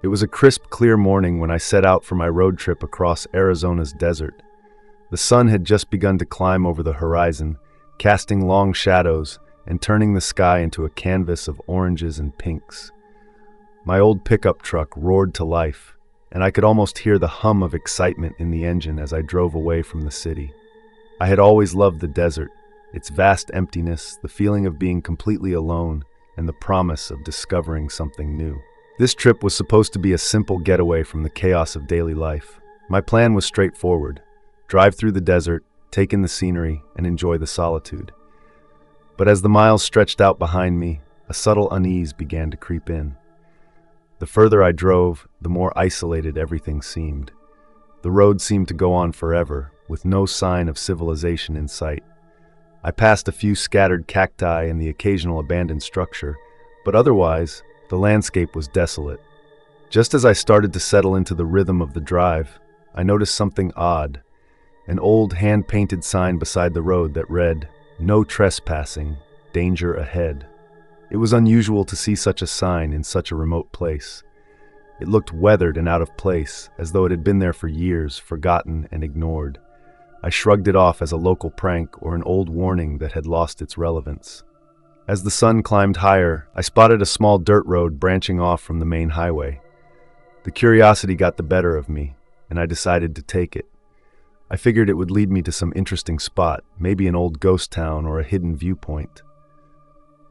It was a crisp, clear morning when I set out for my road trip across Arizona's desert. The sun had just begun to climb over the horizon, casting long shadows and turning the sky into a canvas of oranges and pinks. My old pickup truck roared to life, and I could almost hear the hum of excitement in the engine as I drove away from the city. I had always loved the desert, its vast emptiness, the feeling of being completely alone, and the promise of discovering something new. This trip was supposed to be a simple getaway from the chaos of daily life. My plan was straightforward: drive through the desert, take in the scenery, and enjoy the solitude. But as the miles stretched out behind me, a subtle unease began to creep in. The further I drove, the more isolated everything seemed. The road seemed to go on forever, with no sign of civilization in sight. I passed a few scattered cacti and the occasional abandoned structure, but otherwise, the landscape was desolate. Just as I started to settle into the rhythm of the drive, I noticed something odd: an old hand-painted sign beside the road that read, "No trespassing, danger ahead." It was unusual to see such a sign in such a remote place. It looked weathered and out of place, as though it had been there for years, forgotten and ignored. I shrugged it off as a local prank or an old warning that had lost its relevance. As the sun climbed higher, I spotted a small dirt road branching off from the main highway. The curiosity got the better of me, and I decided to take it. I figured it would lead me to some interesting spot, maybe an old ghost town or a hidden viewpoint.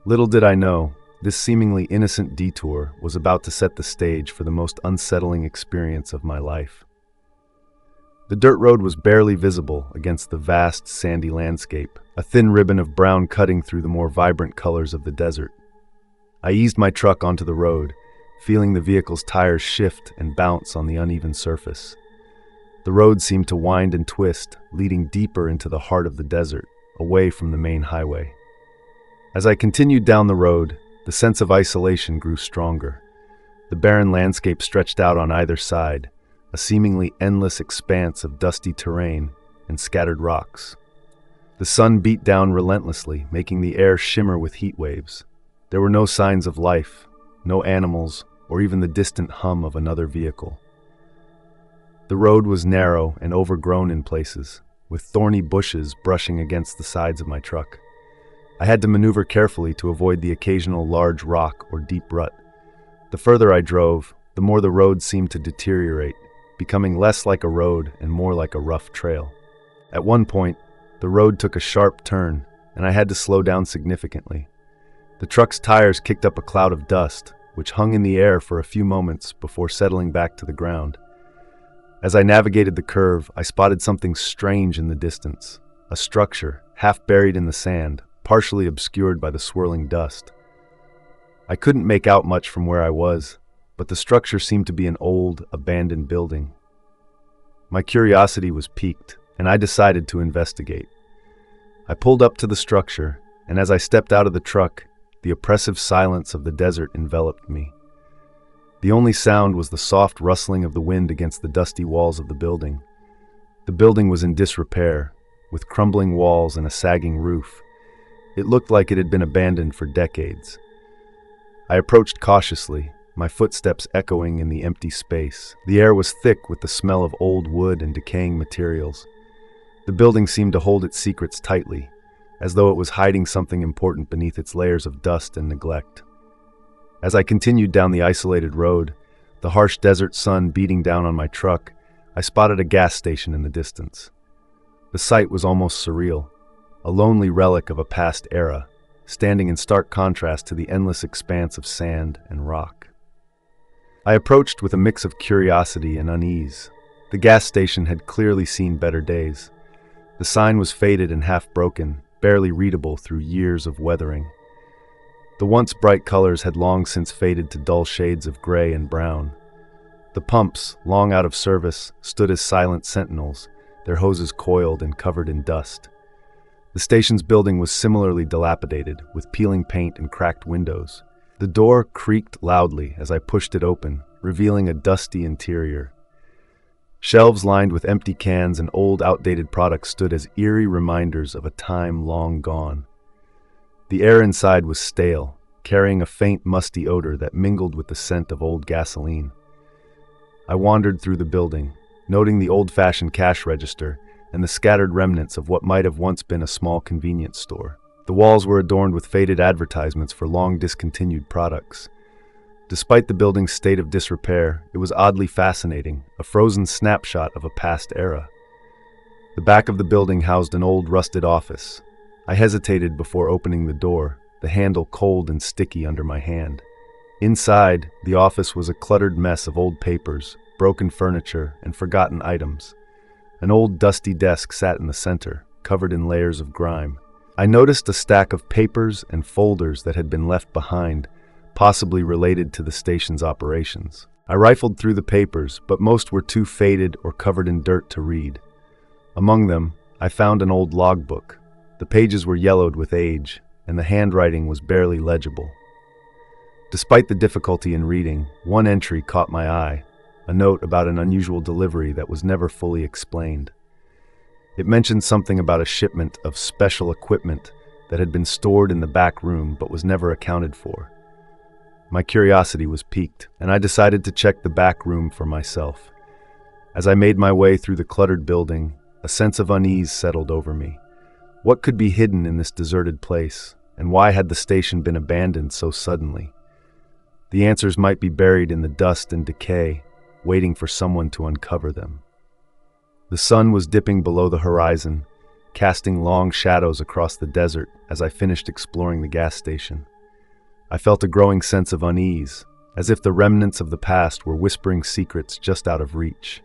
Little did I know, this seemingly innocent detour was about to set the stage for the most unsettling experience of my life. The dirt road was barely visible against the vast, sandy landscape, a thin ribbon of brown cutting through the more vibrant colors of the desert. I eased my truck onto the road, feeling the vehicle's tires shift and bounce on the uneven surface. The road seemed to wind and twist, leading deeper into the heart of the desert, away from the main highway. As I continued down the road, the sense of isolation grew stronger. The barren landscape stretched out on either side, a seemingly endless expanse of dusty terrain and scattered rocks. The sun beat down relentlessly, making the air shimmer with heat waves. There were no signs of life, no animals, or even the distant hum of another vehicle. The road was narrow and overgrown in places, with thorny bushes brushing against the sides of my truck. I had to maneuver carefully to avoid the occasional large rock or deep rut. The further I drove, the more the road seemed to deteriorate, becoming less like a road and more like a rough trail. At one point, the road took a sharp turn, and I had to slow down significantly. The truck's tires kicked up a cloud of dust, which hung in the air for a few moments before settling back to the ground. As I navigated the curve, I spotted something strange in the distance, a structure, half buried in the sand, partially obscured by the swirling dust. I couldn't make out much from where I was, but the structure seemed to be an old, abandoned building. My curiosity was piqued, and I decided to investigate. I pulled up to the structure, and as I stepped out of the truck, the oppressive silence of the desert enveloped me. The only sound was the soft rustling of the wind against the dusty walls of the building. The building was in disrepair, with crumbling walls and a sagging roof. It looked like it had been abandoned for decades. I approached cautiously, my footsteps echoing in the empty space. The air was thick with the smell of old wood and decaying materials. The building seemed to hold its secrets tightly, as though it was hiding something important beneath its layers of dust and neglect. As I continued down the isolated road, the harsh desert sun beating down on my truck, I spotted a gas station in the distance. The sight was almost surreal, a lonely relic of a past era, standing in stark contrast to the endless expanse of sand and rock. I approached with a mix of curiosity and unease. The gas station had clearly seen better days. The sign was faded and half-broken, barely readable through years of weathering. The once bright colors had long since faded to dull shades of gray and brown. The pumps, long out of service, stood as silent sentinels, their hoses coiled and covered in dust. The station's building was similarly dilapidated, with peeling paint and cracked windows. The door creaked loudly as I pushed it open, revealing a dusty interior. Shelves lined with empty cans and old, outdated products stood as eerie reminders of a time long gone. The air inside was stale, carrying a faint, musty odor that mingled with the scent of old gasoline. I wandered through the building, noting the old-fashioned cash register and the scattered remnants of what might have once been a small convenience store. The walls were adorned with faded advertisements for long-discontinued products. Despite the building's state of disrepair, it was oddly fascinating, a frozen snapshot of a past era. The back of the building housed an old, rusted office. I hesitated before opening the door, the handle cold and sticky under my hand. Inside, the office was a cluttered mess of old papers, broken furniture, and forgotten items. An old, dusty desk sat in the center, covered in layers of grime. I noticed a stack of papers and folders that had been left behind, possibly related to the station's operations. I rifled through the papers, but most were too faded or covered in dirt to read. Among them, I found an old logbook. The pages were yellowed with age, and the handwriting was barely legible. Despite the difficulty in reading, one entry caught my eye, a note about an unusual delivery that was never fully explained. It mentioned something about a shipment of special equipment that had been stored in the back room but was never accounted for. My curiosity was piqued, and I decided to check the back room for myself. As I made my way through the cluttered building, a sense of unease settled over me. What could be hidden in this deserted place, and why had the station been abandoned so suddenly? The answers might be buried in the dust and decay, waiting for someone to uncover them. The sun was dipping below the horizon, casting long shadows across the desert as I finished exploring the gas station. I felt a growing sense of unease, as if the remnants of the past were whispering secrets just out of reach.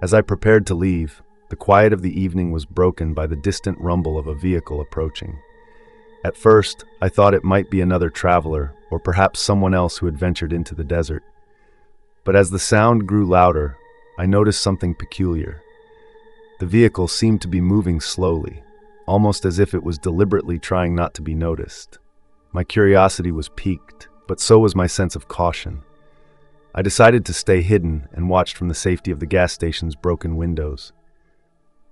As I prepared to leave, the quiet of the evening was broken by the distant rumble of a vehicle approaching. At first, I thought it might be another traveler, or perhaps someone else who had ventured into the desert. But as the sound grew louder, I noticed something peculiar. The vehicle seemed to be moving slowly, almost as if it was deliberately trying not to be noticed. My curiosity was piqued, but so was my sense of caution. I decided to stay hidden and watched from the safety of the gas station's broken windows.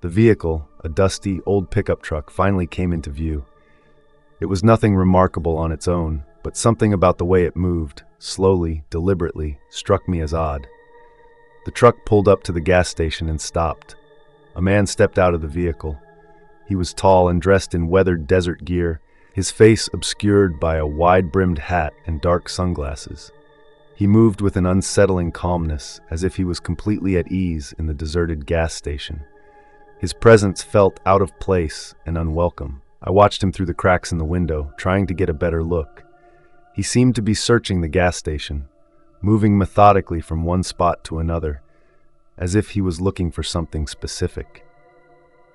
The vehicle, a dusty, old pickup truck, finally came into view. It was nothing remarkable on its own, but something about the way it moved, slowly, deliberately, struck me as odd. The truck pulled up to the gas station and stopped. A man stepped out of the vehicle. He was tall and dressed in weathered desert gear, his face obscured by a wide-brimmed hat and dark sunglasses. He moved with an unsettling calmness, as if he was completely at ease in the deserted gas station. His presence felt out of place and unwelcome. I watched him through the cracks in the window, trying to get a better look. He seemed to be searching the gas station, moving methodically from one spot to another, as if he was looking for something specific.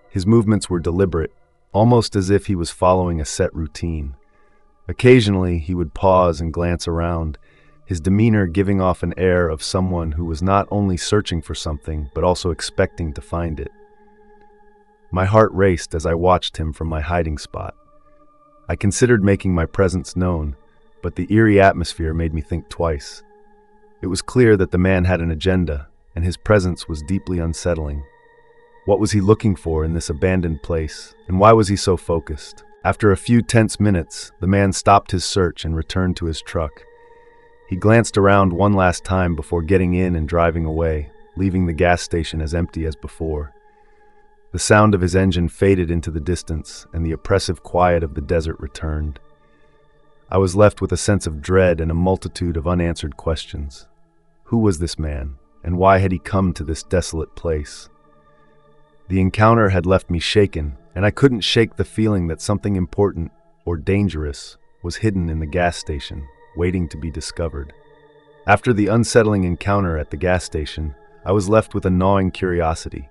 His movements were deliberate, almost as if he was following a set routine. Occasionally, he would pause and glance around, his demeanor giving off an air of someone who was not only searching for something, but also expecting to find it. My heart raced as I watched him from my hiding spot. I considered making my presence known, but the eerie atmosphere made me think twice. It was clear that the man had an agenda, and his presence was deeply unsettling. What was he looking for in this abandoned place, and why was he so focused? After a few tense minutes, the man stopped his search and returned to his truck. He glanced around one last time before getting in and driving away, leaving the gas station as empty as before. The sound of his engine faded into the distance, and the oppressive quiet of the desert returned. I was left with a sense of dread and a multitude of unanswered questions. Who was this man, and why had he come to this desolate place? The encounter had left me shaken, and I couldn't shake the feeling that something important or dangerous was hidden in the gas station, waiting to be discovered. After the unsettling encounter at the gas station, I was left with a gnawing curiosity.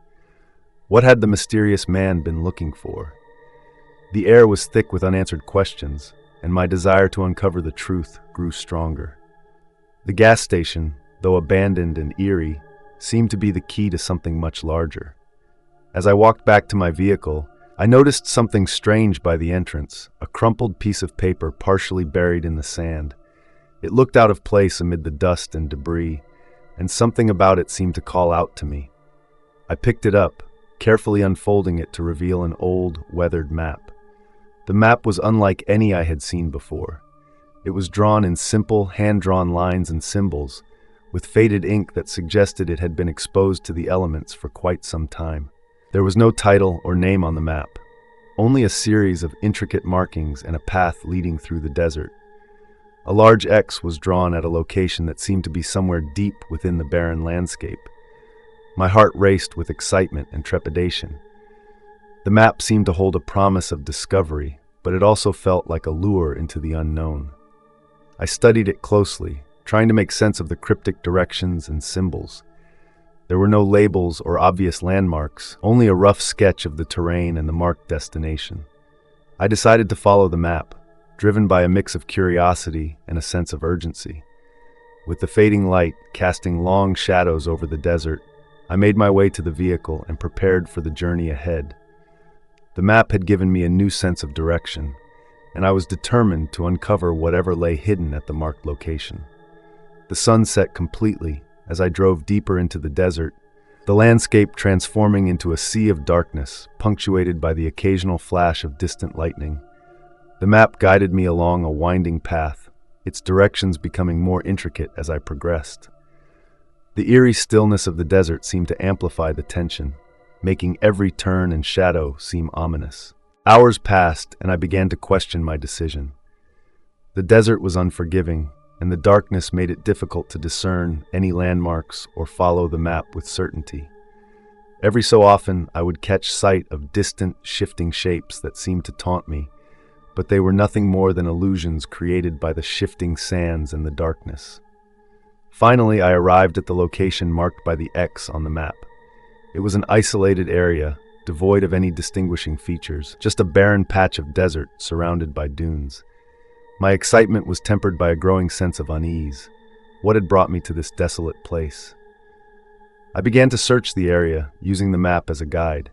What had the mysterious man been looking for? The air was thick with unanswered questions, and my desire to uncover the truth grew stronger. The gas station, though abandoned and eerie, seemed to be the key to something much larger. As I walked back to my vehicle, I noticed something strange by the entrance, a crumpled piece of paper partially buried in the sand. It looked out of place amid the dust and debris, and something about it seemed to call out to me. I picked it up, carefully unfolding it to reveal an old, weathered map. The map was unlike any I had seen before. It was drawn in simple, hand-drawn lines and symbols, with faded ink that suggested it had been exposed to the elements for quite some time. There was no title or name on the map, only a series of intricate markings and a path leading through the desert. A large X was drawn at a location that seemed to be somewhere deep within the barren landscape. My heart raced with excitement and trepidation. The map seemed to hold a promise of discovery, but it also felt like a lure into the unknown. I studied it closely, trying to make sense of the cryptic directions and symbols. There were no labels or obvious landmarks, only a rough sketch of the terrain and the marked destination. I decided to follow the map, driven by a mix of curiosity and a sense of urgency. With the fading light casting long shadows over the desert, I made my way to the vehicle and prepared for the journey ahead. The map had given me a new sense of direction, and I was determined to uncover whatever lay hidden at the marked location. The sun set completely as I drove deeper into the desert, the landscape transforming into a sea of darkness, punctuated by the occasional flash of distant lightning. The map guided me along a winding path, its directions becoming more intricate as I progressed. The eerie stillness of the desert seemed to amplify the tension, making every turn and shadow seem ominous. Hours passed, and I began to question my decision. The desert was unforgiving, and the darkness made it difficult to discern any landmarks or follow the map with certainty. Every so often, I would catch sight of distant, shifting shapes that seemed to taunt me, but they were nothing more than illusions created by the shifting sands and the darkness. Finally, I arrived at the location marked by the X on the map. It was an isolated area, devoid of any distinguishing features, just a barren patch of desert surrounded by dunes. My excitement was tempered by a growing sense of unease. What had brought me to this desolate place? I began to search the area, using the map as a guide.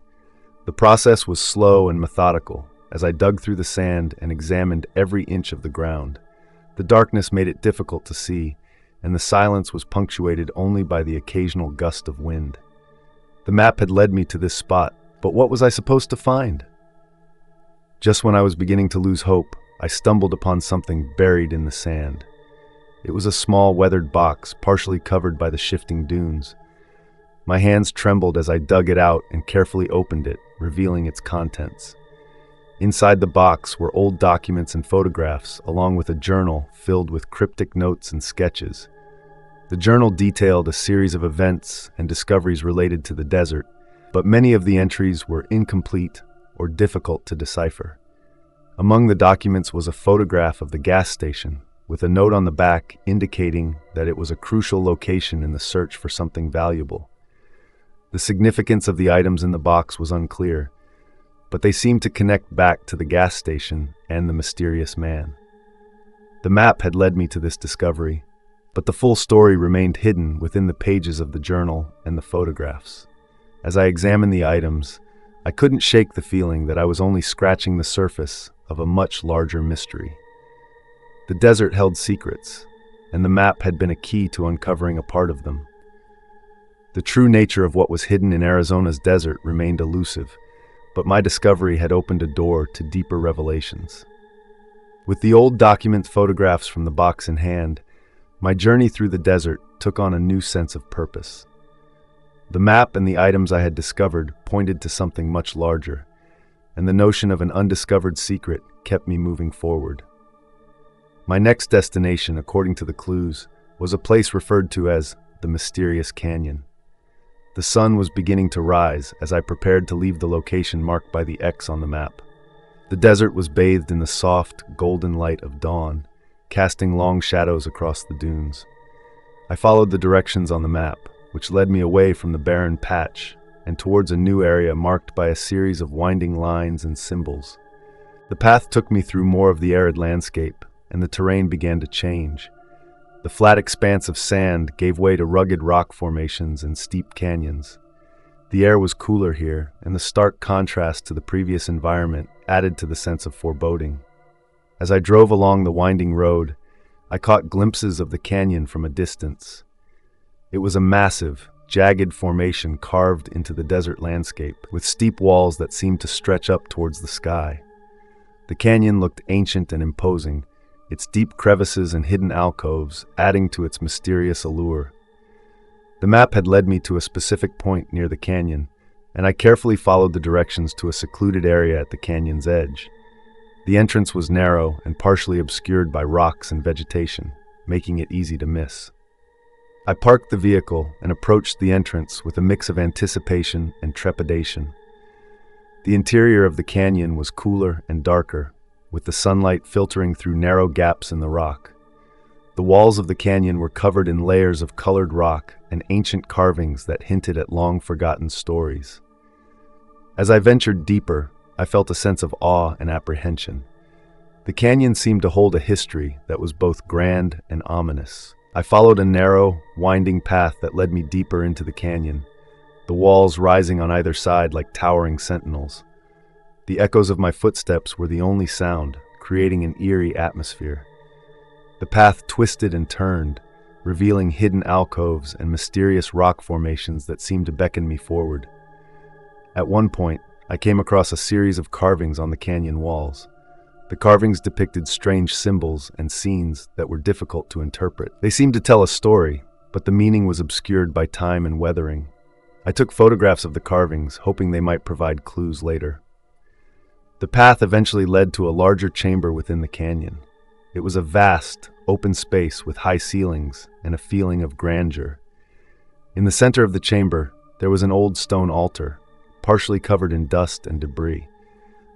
The process was slow and methodical, as I dug through the sand and examined every inch of the ground. The darkness made it difficult to see, and the silence was punctuated only by the occasional gust of wind. The map had led me to this spot, but what was I supposed to find? Just when I was beginning to lose hope, I stumbled upon something buried in the sand. It was a small weathered box, partially covered by the shifting dunes. My hands trembled as I dug it out and carefully opened it, revealing its contents. Inside the box were old documents and photographs, along with a journal filled with cryptic notes and sketches. The journal detailed a series of events and discoveries related to the desert, but many of the entries were incomplete or difficult to decipher. Among the documents was a photograph of the gas station, with a note on the back indicating that it was a crucial location in the search for something valuable. The significance of the items in the box was unclear, but they seemed to connect back to the gas station and the mysterious man. The map had led me to this discovery, but the full story remained hidden within the pages of the journal and the photographs. As I examined the items, I couldn't shake the feeling that I was only scratching the surface of a much larger mystery. The desert held secrets, and the map had been a key to uncovering a part of them. The true nature of what was hidden in Arizona's desert remained elusive, but my discovery had opened a door to deeper revelations. With the old document photographs from the box in hand, my journey through the desert took on a new sense of purpose. The map and the items I had discovered pointed to something much larger, and the notion of an undiscovered secret kept me moving forward. My next destination, according to the clues, was a place referred to as the Mysterious Canyon. The sun was beginning to rise as I prepared to leave the location marked by the X on the map. The desert was bathed in the soft, golden light of dawn, casting long shadows across the dunes. I followed the directions on the map, which led me away from the barren patch and towards a new area marked by a series of winding lines and symbols. The path took me through more of the arid landscape, and the terrain began to change. The flat expanse of sand gave way to rugged rock formations and steep canyons. The air was cooler here, and the stark contrast to the previous environment added to the sense of foreboding. As I drove along the winding road, I caught glimpses of the canyon from a distance. It was a massive, jagged formation carved into the desert landscape, with steep walls that seemed to stretch up towards the sky. The canyon looked ancient and imposing, its deep crevices and hidden alcoves adding to its mysterious allure. The map had led me to a specific point near the canyon, and I carefully followed the directions to a secluded area at the canyon's edge. The entrance was narrow and partially obscured by rocks and vegetation, making it easy to miss. I parked the vehicle and approached the entrance with a mix of anticipation and trepidation. The interior of the canyon was cooler and darker, with the sunlight filtering through narrow gaps in the rock. The walls of the canyon were covered in layers of colored rock and ancient carvings that hinted at long-forgotten stories. As I ventured deeper, I felt a sense of awe and apprehension. The canyon seemed to hold a history that was both grand and ominous. I followed a narrow, winding path that led me deeper into the canyon, the walls rising on either side like towering sentinels. The echoes of my footsteps were the only sound, creating an eerie atmosphere. The path twisted and turned, revealing hidden alcoves and mysterious rock formations that seemed to beckon me forward. At one point, I came across a series of carvings on the canyon walls. The carvings depicted strange symbols and scenes that were difficult to interpret. They seemed to tell a story, but the meaning was obscured by time and weathering. I took photographs of the carvings, hoping they might provide clues later. The path eventually led to a larger chamber within the canyon. It was a vast, open space with high ceilings and a feeling of grandeur. In the center of the chamber, there was an old stone altar, partially covered in dust and debris.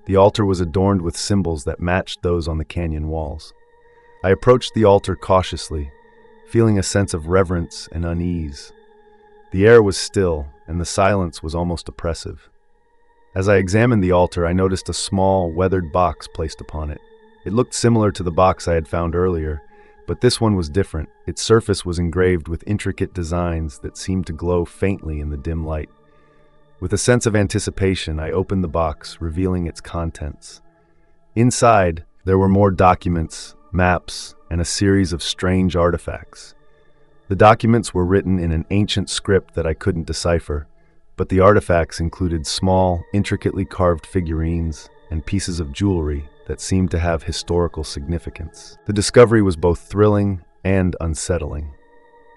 The altar was adorned with symbols that matched those on the canyon walls. I approached the altar cautiously, feeling a sense of reverence and unease. The air was still, and the silence was almost oppressive. As I examined the altar, I noticed a small, weathered box placed upon it. It looked similar to the box I had found earlier, but this one was different. Its surface was engraved with intricate designs that seemed to glow faintly in the dim light. With a sense of anticipation, I opened the box, revealing its contents. Inside, there were more documents, maps, and a series of strange artifacts. The documents were written in an ancient script that I couldn't decipher, but the artifacts included small, intricately carved figurines and pieces of jewelry that seemed to have historical significance. The discovery was both thrilling and unsettling.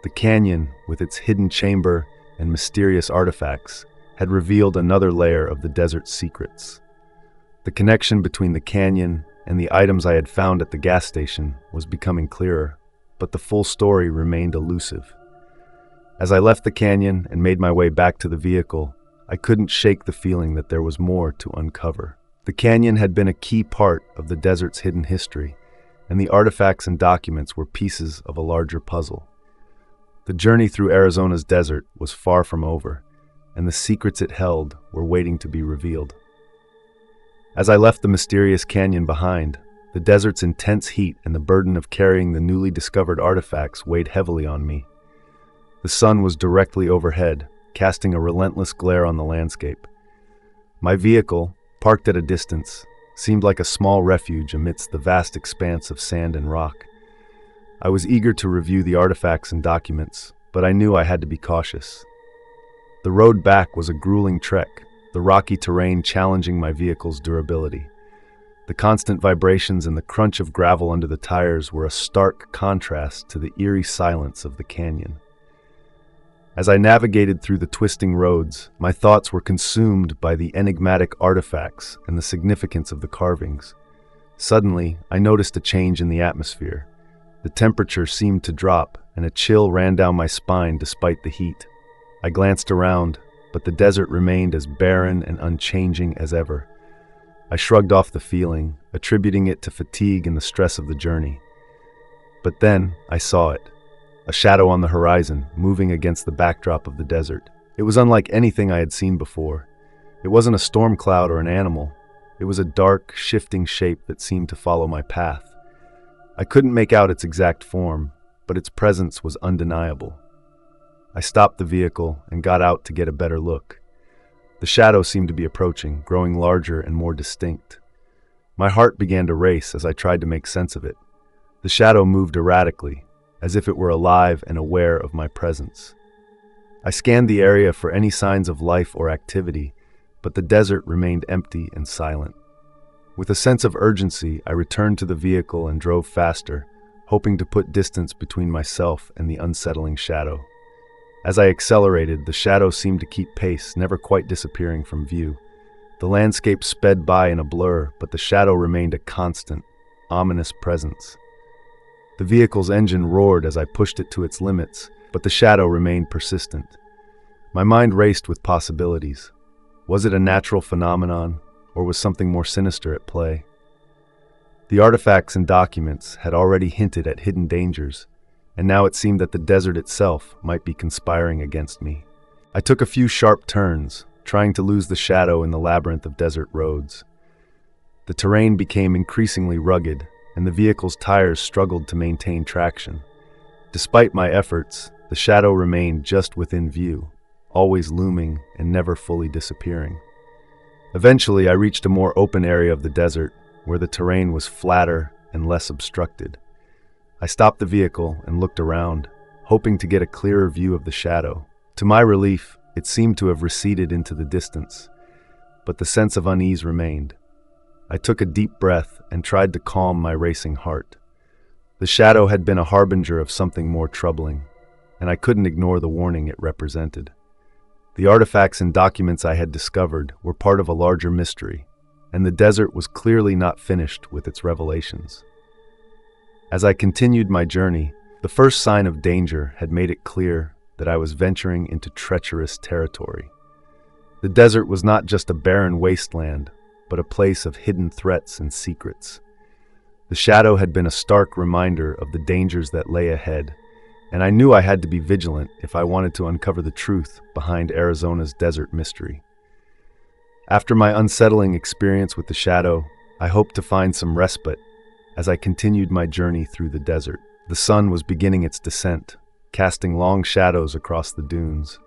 The canyon, with its hidden chamber and mysterious artifacts, had revealed another layer of the desert's secrets. The connection between the canyon and the items I had found at the gas station was becoming clearer, but the full story remained elusive. As I left the canyon and made my way back to the vehicle, I couldn't shake the feeling that there was more to uncover. The canyon had been a key part of the desert's hidden history, and the artifacts and documents were pieces of a larger puzzle. The journey through Arizona's desert was far from over, and the secrets it held were waiting to be revealed. As I left the mysterious canyon behind, the desert's intense heat and the burden of carrying the newly discovered artifacts weighed heavily on me. The sun was directly overhead, casting a relentless glare on the landscape. My vehicle, parked at a distance, seemed like a small refuge amidst the vast expanse of sand and rock. I was eager to review the artifacts and documents, but I knew I had to be cautious. The road back was a grueling trek, the rocky terrain challenging my vehicle's durability. The constant vibrations and the crunch of gravel under the tires were a stark contrast to the eerie silence of the canyon. As I navigated through the twisting roads, my thoughts were consumed by the enigmatic artifacts and the significance of the carvings. Suddenly, I noticed a change in the atmosphere. The temperature seemed to drop, and a chill ran down my spine despite the heat. I glanced around, but the desert remained as barren and unchanging as ever. I shrugged off the feeling, attributing it to fatigue and the stress of the journey. But then I saw it. A shadow on the horizon, moving against the backdrop of the desert. It was unlike anything I had seen before. It wasn't a storm cloud or an animal. It was a dark, shifting shape that seemed to follow my path. I couldn't make out its exact form, but its presence was undeniable. I stopped the vehicle and got out to get a better look. The shadow seemed to be approaching, growing larger and more distinct. My heart began to race as I tried to make sense of it. The shadow moved erratically, as if it were alive and aware of my presence. I scanned the area for any signs of life or activity, but the desert remained empty and silent. With a sense of urgency, I returned to the vehicle and drove faster, hoping to put distance between myself and the unsettling shadow. As I accelerated, the shadow seemed to keep pace, never quite disappearing from view. The landscape sped by in a blur, but the shadow remained a constant, ominous presence. The vehicle's engine roared as I pushed it to its limits, but the shadow remained persistent. My mind raced with possibilities. Was it a natural phenomenon, or was something more sinister at play? The artifacts and documents had already hinted at hidden dangers, and now it seemed that the desert itself might be conspiring against me. I took a few sharp turns, trying to lose the shadow in the labyrinth of desert roads. The terrain became increasingly rugged, and the vehicle's tires struggled to maintain traction. Despite my efforts, the shadow remained just within view, always looming and never fully disappearing. Eventually, I reached a more open area of the desert, where the terrain was flatter and less obstructed. I stopped the vehicle and looked around, hoping to get a clearer view of the shadow. To my relief, it seemed to have receded into the distance, but the sense of unease remained. I took a deep breath and tried to calm my racing heart. The shadow had been a harbinger of something more troubling, and I couldn't ignore the warning it represented. The artifacts and documents I had discovered were part of a larger mystery, and the desert was clearly not finished with its revelations. As I continued my journey, the first sign of danger had made it clear that I was venturing into treacherous territory. The desert was not just a barren wasteland, but a place of hidden threats and secrets. The shadow had been a stark reminder of the dangers that lay ahead, and I knew I had to be vigilant if I wanted to uncover the truth behind Arizona's desert mystery. After my unsettling experience with the shadow, I hoped to find some respite as I continued my journey through the desert. The sun was beginning its descent, casting long shadows across the dunes.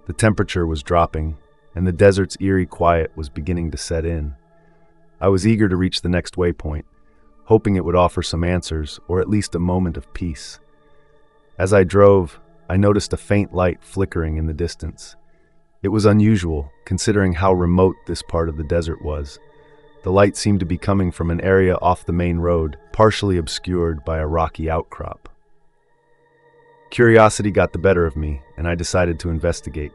The temperature was dropping, and the desert's eerie quiet was beginning to set in. I was eager to reach the next waypoint, hoping it would offer some answers or at least a moment of peace. As I drove, I noticed a faint light flickering in the distance. It was unusual, considering how remote this part of the desert was. The light seemed to be coming from an area off the main road, partially obscured by a rocky outcrop. Curiosity got the better of me, and I decided to investigate.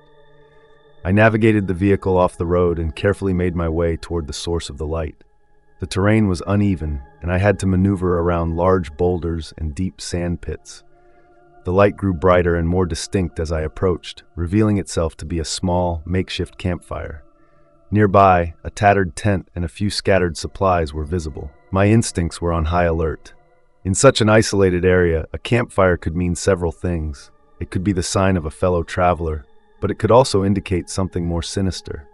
I navigated the vehicle off the road and carefully made my way toward the source of the light. The terrain was uneven, and I had to maneuver around large boulders and deep sand pits. The light grew brighter and more distinct as I approached, revealing itself to be a small, makeshift campfire. Nearby, a tattered tent and a few scattered supplies were visible. My instincts were on high alert. In such an isolated area, a campfire could mean several things. It could be the sign of a fellow traveler, but it could also indicate something more sinister.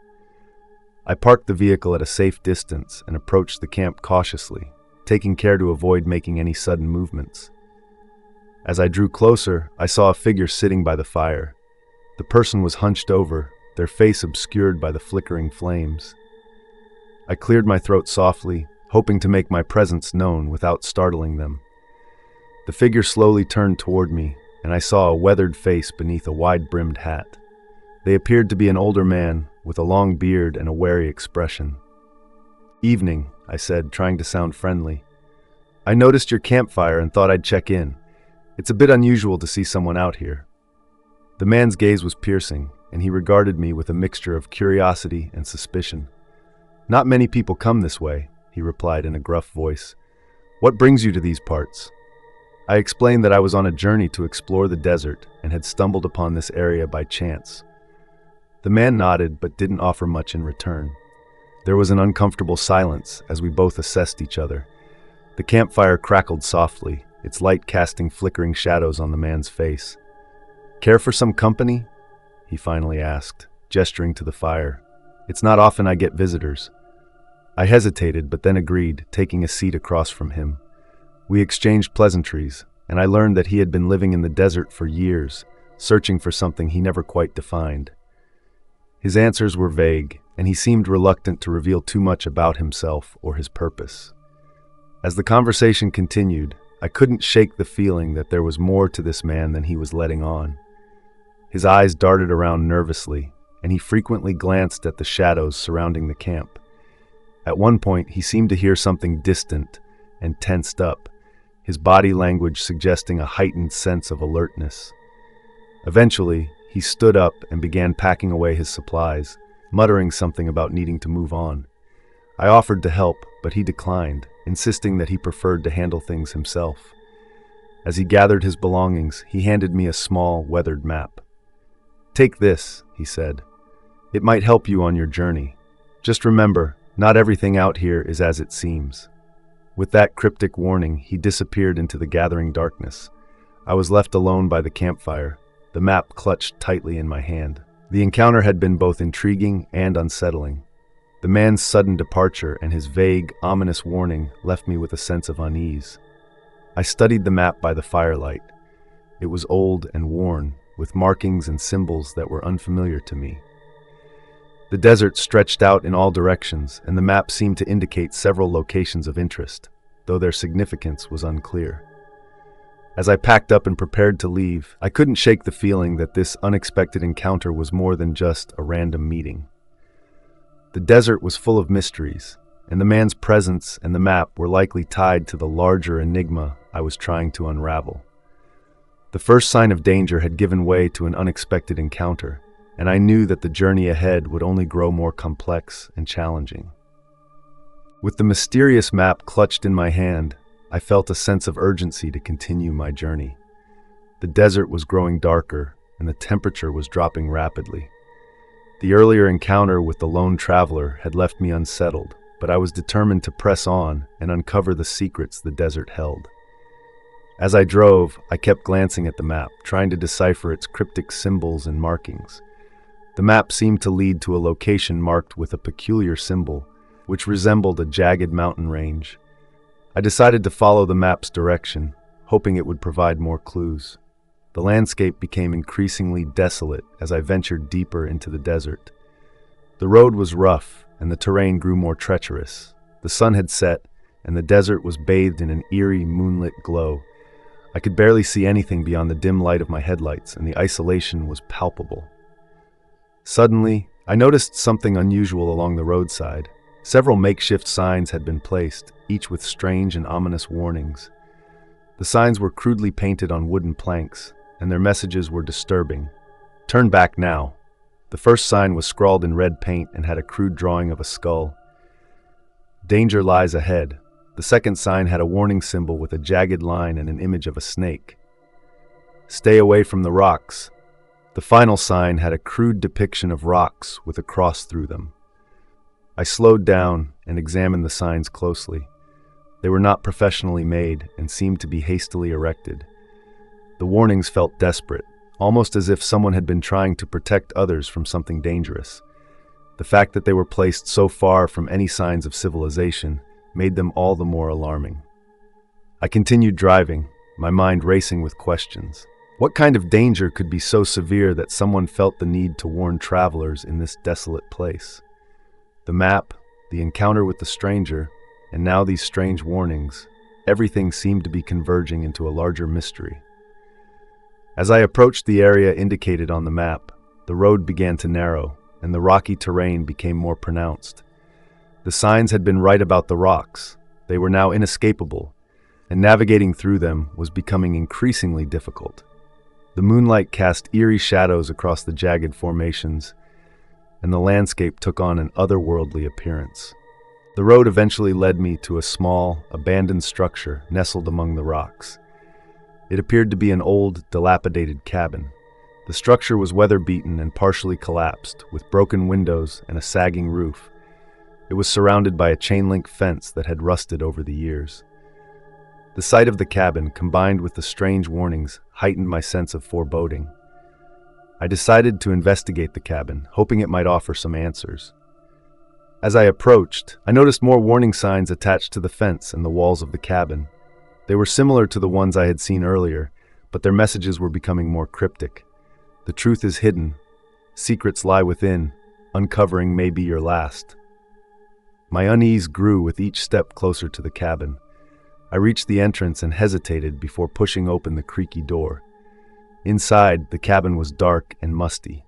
I parked the vehicle at a safe distance and approached the camp cautiously, taking care to avoid making any sudden movements. As I drew closer, I saw a figure sitting by the fire. The person was hunched over, their face obscured by the flickering flames. I cleared my throat softly, hoping to make my presence known without startling them. The figure slowly turned toward me, and I saw a weathered face beneath a wide-brimmed hat. They appeared to be an older man, with a long beard and a wary expression. "Evening," I said, trying to sound friendly. "I noticed your campfire and thought I'd check in. It's a bit unusual to see someone out here." The man's gaze was piercing, and he regarded me with a mixture of curiosity and suspicion. "Not many people come this way," he replied in a gruff voice. "What brings you to these parts?" I explained that I was on a journey to explore the desert and had stumbled upon this area by chance. The man nodded but didn't offer much in return. There was an uncomfortable silence as we both assessed each other. The campfire crackled softly, its light casting flickering shadows on the man's face. "Care for some company?" he finally asked, gesturing to the fire. "It's not often I get visitors." I hesitated, but then agreed, taking a seat across from him. We exchanged pleasantries, and I learned that he had been living in the desert for years, searching for something he never quite defined. His answers were vague, and he seemed reluctant to reveal too much about himself or his purpose. As the conversation continued, I couldn't shake the feeling that there was more to this man than he was letting on. His eyes darted around nervously, and he frequently glanced at the shadows surrounding the camp. At one point, he seemed to hear something distant and tensed up, his body language suggesting a heightened sense of alertness. Eventually, he stood up and began packing away his supplies, muttering something about needing to move on. I offered to help, but he declined, insisting that he preferred to handle things himself. As he gathered his belongings, he handed me a small, weathered map. "Take this," he said. "It might help you on your journey. Just remember, not everything out here is as it seems." With that cryptic warning, he disappeared into the gathering darkness. I was left alone by the campfire, the map clutched tightly in my hand. The encounter had been both intriguing and unsettling. The man's sudden departure and his vague, ominous warning left me with a sense of unease. I studied the map by the firelight. It was old and worn, with markings and symbols that were unfamiliar to me. The desert stretched out in all directions, and the map seemed to indicate several locations of interest, though their significance was unclear. As I packed up and prepared to leave, I couldn't shake the feeling that this unexpected encounter was more than just a random meeting. The desert was full of mysteries, and the man's presence and the map were likely tied to the larger enigma I was trying to unravel. The first sign of danger had given way to an unexpected encounter, and I knew that the journey ahead would only grow more complex and challenging. With the mysterious map clutched in my hand, I felt a sense of urgency to continue my journey. The desert was growing darker, and the temperature was dropping rapidly. The earlier encounter with the lone traveler had left me unsettled, but I was determined to press on and uncover the secrets the desert held. As I drove, I kept glancing at the map, trying to decipher its cryptic symbols and markings. The map seemed to lead to a location marked with a peculiar symbol, which resembled a jagged mountain range. I decided to follow the map's direction, hoping it would provide more clues. The landscape became increasingly desolate as I ventured deeper into the desert. The road was rough, and the terrain grew more treacherous. The sun had set, and the desert was bathed in an eerie, moonlit glow. I could barely see anything beyond the dim light of my headlights, and the isolation was palpable. Suddenly, I noticed something unusual along the roadside. Several makeshift signs had been placed, each with strange and ominous warnings. The signs were crudely painted on wooden planks, and their messages were disturbing. "Turn back now." The first sign was scrawled in red paint and had a crude drawing of a skull. "Danger lies ahead." The second sign had a warning symbol with a jagged line and an image of a snake. "Stay away from the rocks." The final sign had a crude depiction of rocks with a cross through them. I slowed down and examined the signs closely. They were not professionally made and seemed to be hastily erected. The warnings felt desperate, almost as if someone had been trying to protect others from something dangerous. The fact that they were placed so far from any signs of civilization made them all the more alarming. I continued driving, my mind racing with questions. What kind of danger could be so severe that someone felt the need to warn travelers in this desolate place? The map, the encounter with the stranger, and now these strange warnings, everything seemed to be converging into a larger mystery. As I approached the area indicated on the map, the road began to narrow, and the rocky terrain became more pronounced. The signs had been right about the rocks. They were now inescapable, and navigating through them was becoming increasingly difficult. The moonlight cast eerie shadows across the jagged formations, and the landscape took on an otherworldly appearance. The road eventually led me to a small, abandoned structure nestled among the rocks. It appeared to be an old, dilapidated cabin. The structure was weather-beaten and partially collapsed, with broken windows and a sagging roof. It was surrounded by a chain-link fence that had rusted over the years. The sight of the cabin, combined with the strange warnings, heightened my sense of foreboding. I decided to investigate the cabin, hoping it might offer some answers. As I approached, I noticed more warning signs attached to the fence and the walls of the cabin. They were similar to the ones I had seen earlier, but their messages were becoming more cryptic. "The truth is hidden. Secrets lie within. Uncovering may be your last." My unease grew with each step closer to the cabin. I reached the entrance and hesitated before pushing open the creaky door. Inside, the cabin was dark and musty.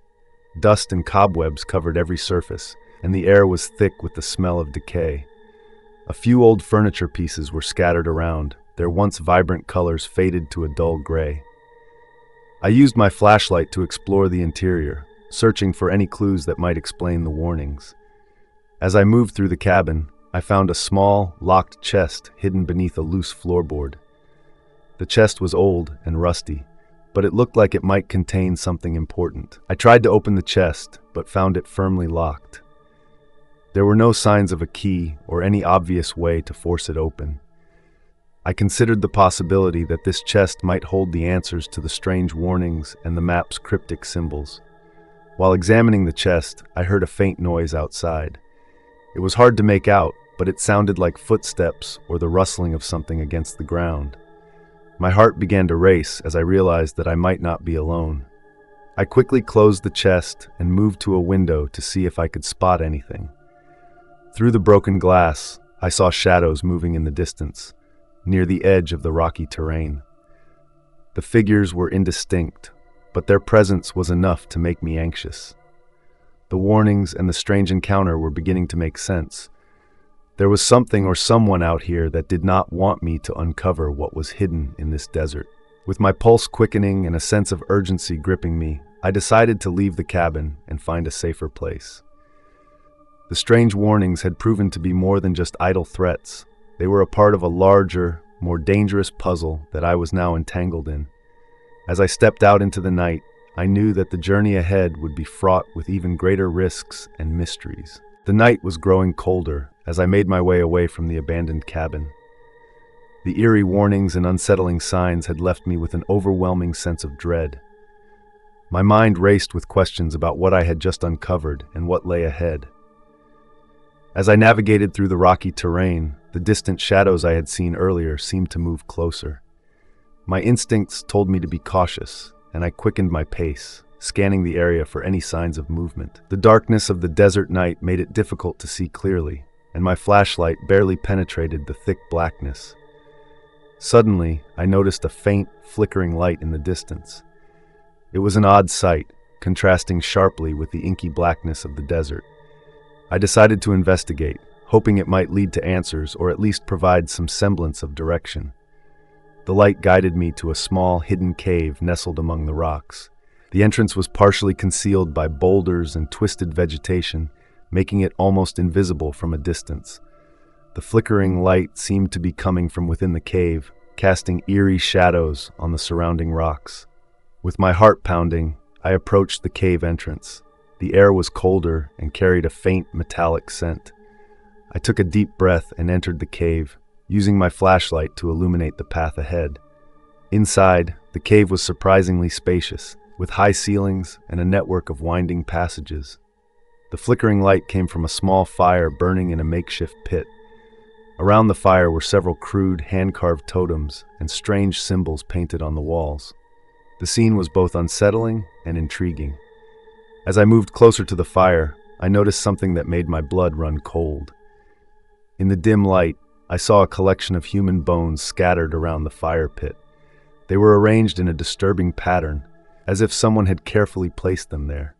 Dust and cobwebs covered every surface, and the air was thick with the smell of decay. A few old furniture pieces were scattered around, their once vibrant colors faded to a dull gray. I used my flashlight to explore the interior, searching for any clues that might explain the warnings. As I moved through the cabin, I found a small, locked chest hidden beneath a loose floorboard. The chest was old and rusty, but it looked like it might contain something important. I tried to open the chest, but found it firmly locked. There were no signs of a key or any obvious way to force it open. I considered the possibility that this chest might hold the answers to the strange warnings and the map's cryptic symbols. While examining the chest, I heard a faint noise outside. It was hard to make out, but it sounded like footsteps or the rustling of something against the ground. My heart began to race as I realized that I might not be alone. I quickly closed the chest and moved to a window to see if I could spot anything. Through the broken glass, I saw shadows moving in the distance, near the edge of the rocky terrain. The figures were indistinct, but their presence was enough to make me anxious. The warnings and the strange encounter were beginning to make sense. There was something or someone out here that did not want me to uncover what was hidden in this desert. With my pulse quickening and a sense of urgency gripping me, I decided to leave the cabin and find a safer place. The strange warnings had proven to be more than just idle threats. They were a part of a larger, more dangerous puzzle that I was now entangled in. As I stepped out into the night, I knew that the journey ahead would be fraught with even greater risks and mysteries. The night was growing colder as I made my way away from the abandoned cabin. The eerie warnings and unsettling signs had left me with an overwhelming sense of dread. My mind raced with questions about what I had just uncovered and what lay ahead. As I navigated through the rocky terrain, the distant shadows I had seen earlier seemed to move closer. My instincts told me to be cautious, and I quickened my pace, scanning the area for any signs of movement. The darkness of the desert night made it difficult to see clearly, and my flashlight barely penetrated the thick blackness. Suddenly, I noticed a faint, flickering light in the distance. It was an odd sight, contrasting sharply with the inky blackness of the desert. I decided to investigate, hoping it might lead to answers or at least provide some semblance of direction. The light guided me to a small, hidden cave nestled among the rocks. The entrance was partially concealed by boulders and twisted vegetation, making it almost invisible from a distance. The flickering light seemed to be coming from within the cave, casting eerie shadows on the surrounding rocks. With my heart pounding, I approached the cave entrance. The air was colder and carried a faint metallic scent. I took a deep breath and entered the cave, using my flashlight to illuminate the path ahead. Inside, the cave was surprisingly spacious, with high ceilings and a network of winding passages. The flickering light came from a small fire burning in a makeshift pit. Around the fire were several crude, hand-carved totems and strange symbols painted on the walls. The scene was both unsettling and intriguing. As I moved closer to the fire, I noticed something that made my blood run cold. In the dim light, I saw a collection of human bones scattered around the fire pit. They were arranged in a disturbing pattern, as if someone had carefully placed them there.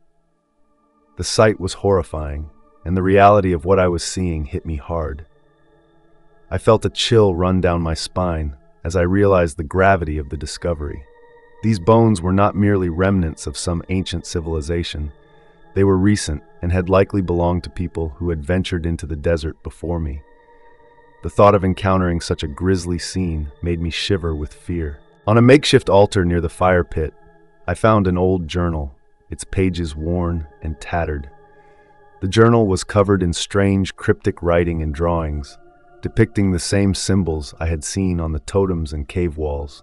The sight was horrifying, and the reality of what I was seeing hit me hard. I felt a chill run down my spine as I realized the gravity of the discovery. These bones were not merely remnants of some ancient civilization. They were recent and had likely belonged to people who had ventured into the desert before me. The thought of encountering such a grisly scene made me shiver with fear. On a makeshift altar near the fire pit, I found an old journal, its pages worn and tattered. The journal was covered in strange, cryptic writing and drawings, depicting the same symbols I had seen on the totems and cave walls.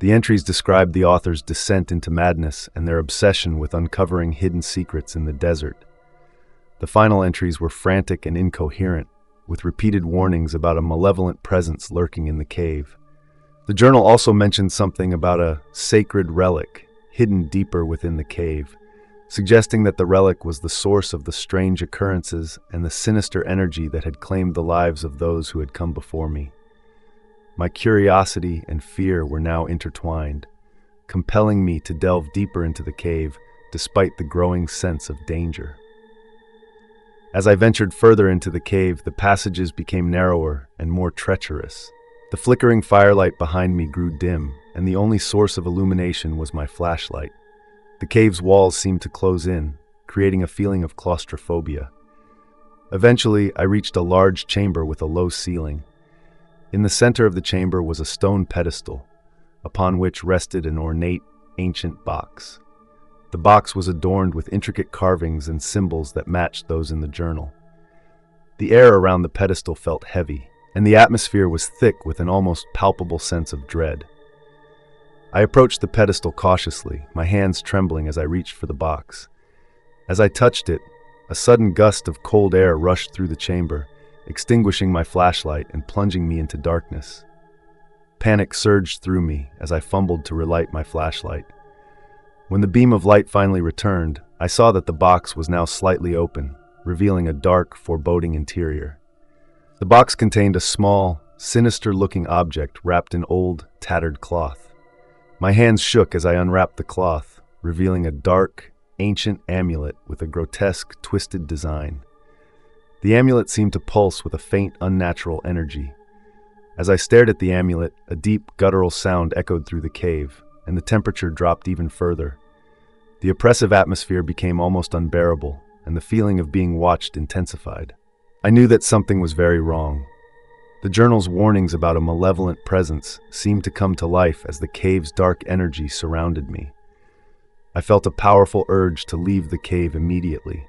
The entries described the author's descent into madness and their obsession with uncovering hidden secrets in the desert. The final entries were frantic and incoherent, with repeated warnings about a malevolent presence lurking in the cave. The journal also mentioned something about a sacred relic hidden deeper within the cave, suggesting that the relic was the source of the strange occurrences and the sinister energy that had claimed the lives of those who had come before me. My curiosity and fear were now intertwined, compelling me to delve deeper into the cave despite the growing sense of danger. As I ventured further into the cave, the passages became narrower and more treacherous. The flickering firelight behind me grew dim, and the only source of illumination was my flashlight. The cave's walls seemed to close in, creating a feeling of claustrophobia. Eventually, I reached a large chamber with a low ceiling. In the center of the chamber was a stone pedestal, upon which rested an ornate, ancient box. The box was adorned with intricate carvings and symbols that matched those in the journal. The air around the pedestal felt heavy, and the atmosphere was thick with an almost palpable sense of dread. I approached the pedestal cautiously, my hands trembling as I reached for the box. As I touched it, a sudden gust of cold air rushed through the chamber, extinguishing my flashlight and plunging me into darkness. Panic surged through me as I fumbled to relight my flashlight. When the beam of light finally returned, I saw that the box was now slightly open, revealing a dark, foreboding interior. The box contained a small, sinister-looking object wrapped in old, tattered cloth. My hands shook as I unwrapped the cloth, revealing a dark, ancient amulet with a grotesque, twisted design. The amulet seemed to pulse with a faint, unnatural energy. As I stared at the amulet, a deep, guttural sound echoed through the cave, and the temperature dropped even further. The oppressive atmosphere became almost unbearable, and the feeling of being watched intensified. I knew that something was very wrong. The journal's warnings about a malevolent presence seemed to come to life as the cave's dark energy surrounded me. I felt a powerful urge to leave the cave immediately,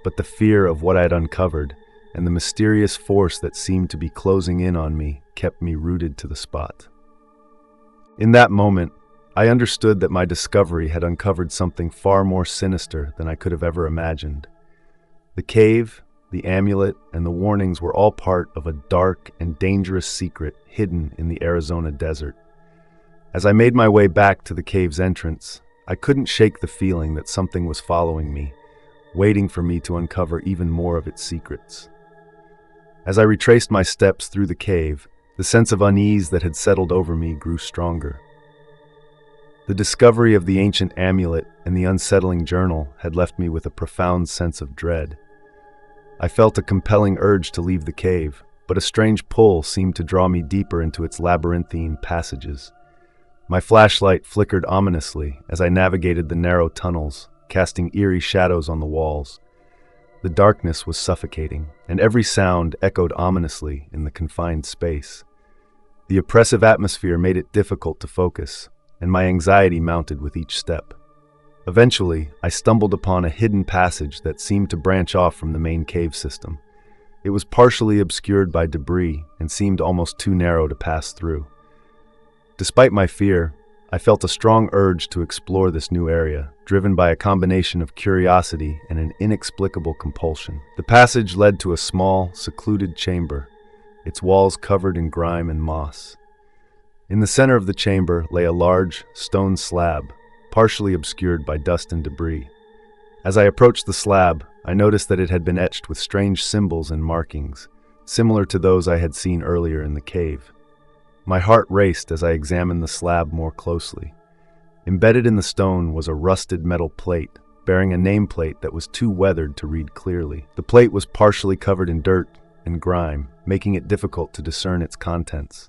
but the fear of what I had uncovered and the mysterious force that seemed to be closing in on me kept me rooted to the spot. In that moment, I understood that my discovery had uncovered something far more sinister than I could have ever imagined. The cave, the amulet, and the warnings were all part of a dark and dangerous secret hidden in the Arizona desert. As I made my way back to the cave's entrance, I couldn't shake the feeling that something was following me, waiting for me to uncover even more of its secrets. As I retraced my steps through the cave, the sense of unease that had settled over me grew stronger. The discovery of the ancient amulet and the unsettling journal had left me with a profound sense of dread. I felt a compelling urge to leave the cave, but a strange pull seemed to draw me deeper into its labyrinthine passages. My flashlight flickered ominously as I navigated the narrow tunnels, casting eerie shadows on the walls. The darkness was suffocating, and every sound echoed ominously in the confined space. The oppressive atmosphere made it difficult to focus, and my anxiety mounted with each step. Eventually, I stumbled upon a hidden passage that seemed to branch off from the main cave system. It was partially obscured by debris and seemed almost too narrow to pass through. Despite my fear, I felt a strong urge to explore this new area, driven by a combination of curiosity and an inexplicable compulsion. The passage led to a small, secluded chamber, its walls covered in grime and moss. In the center of the chamber lay a large, stone slab, partially obscured by dust and debris. As I approached the slab, I noticed that it had been etched with strange symbols and markings, similar to those I had seen earlier in the cave. My heart raced as I examined the slab more closely. Embedded in the stone was a rusted metal plate, bearing a nameplate that was too weathered to read clearly. The plate was partially covered in dirt and grime, making it difficult to discern its contents.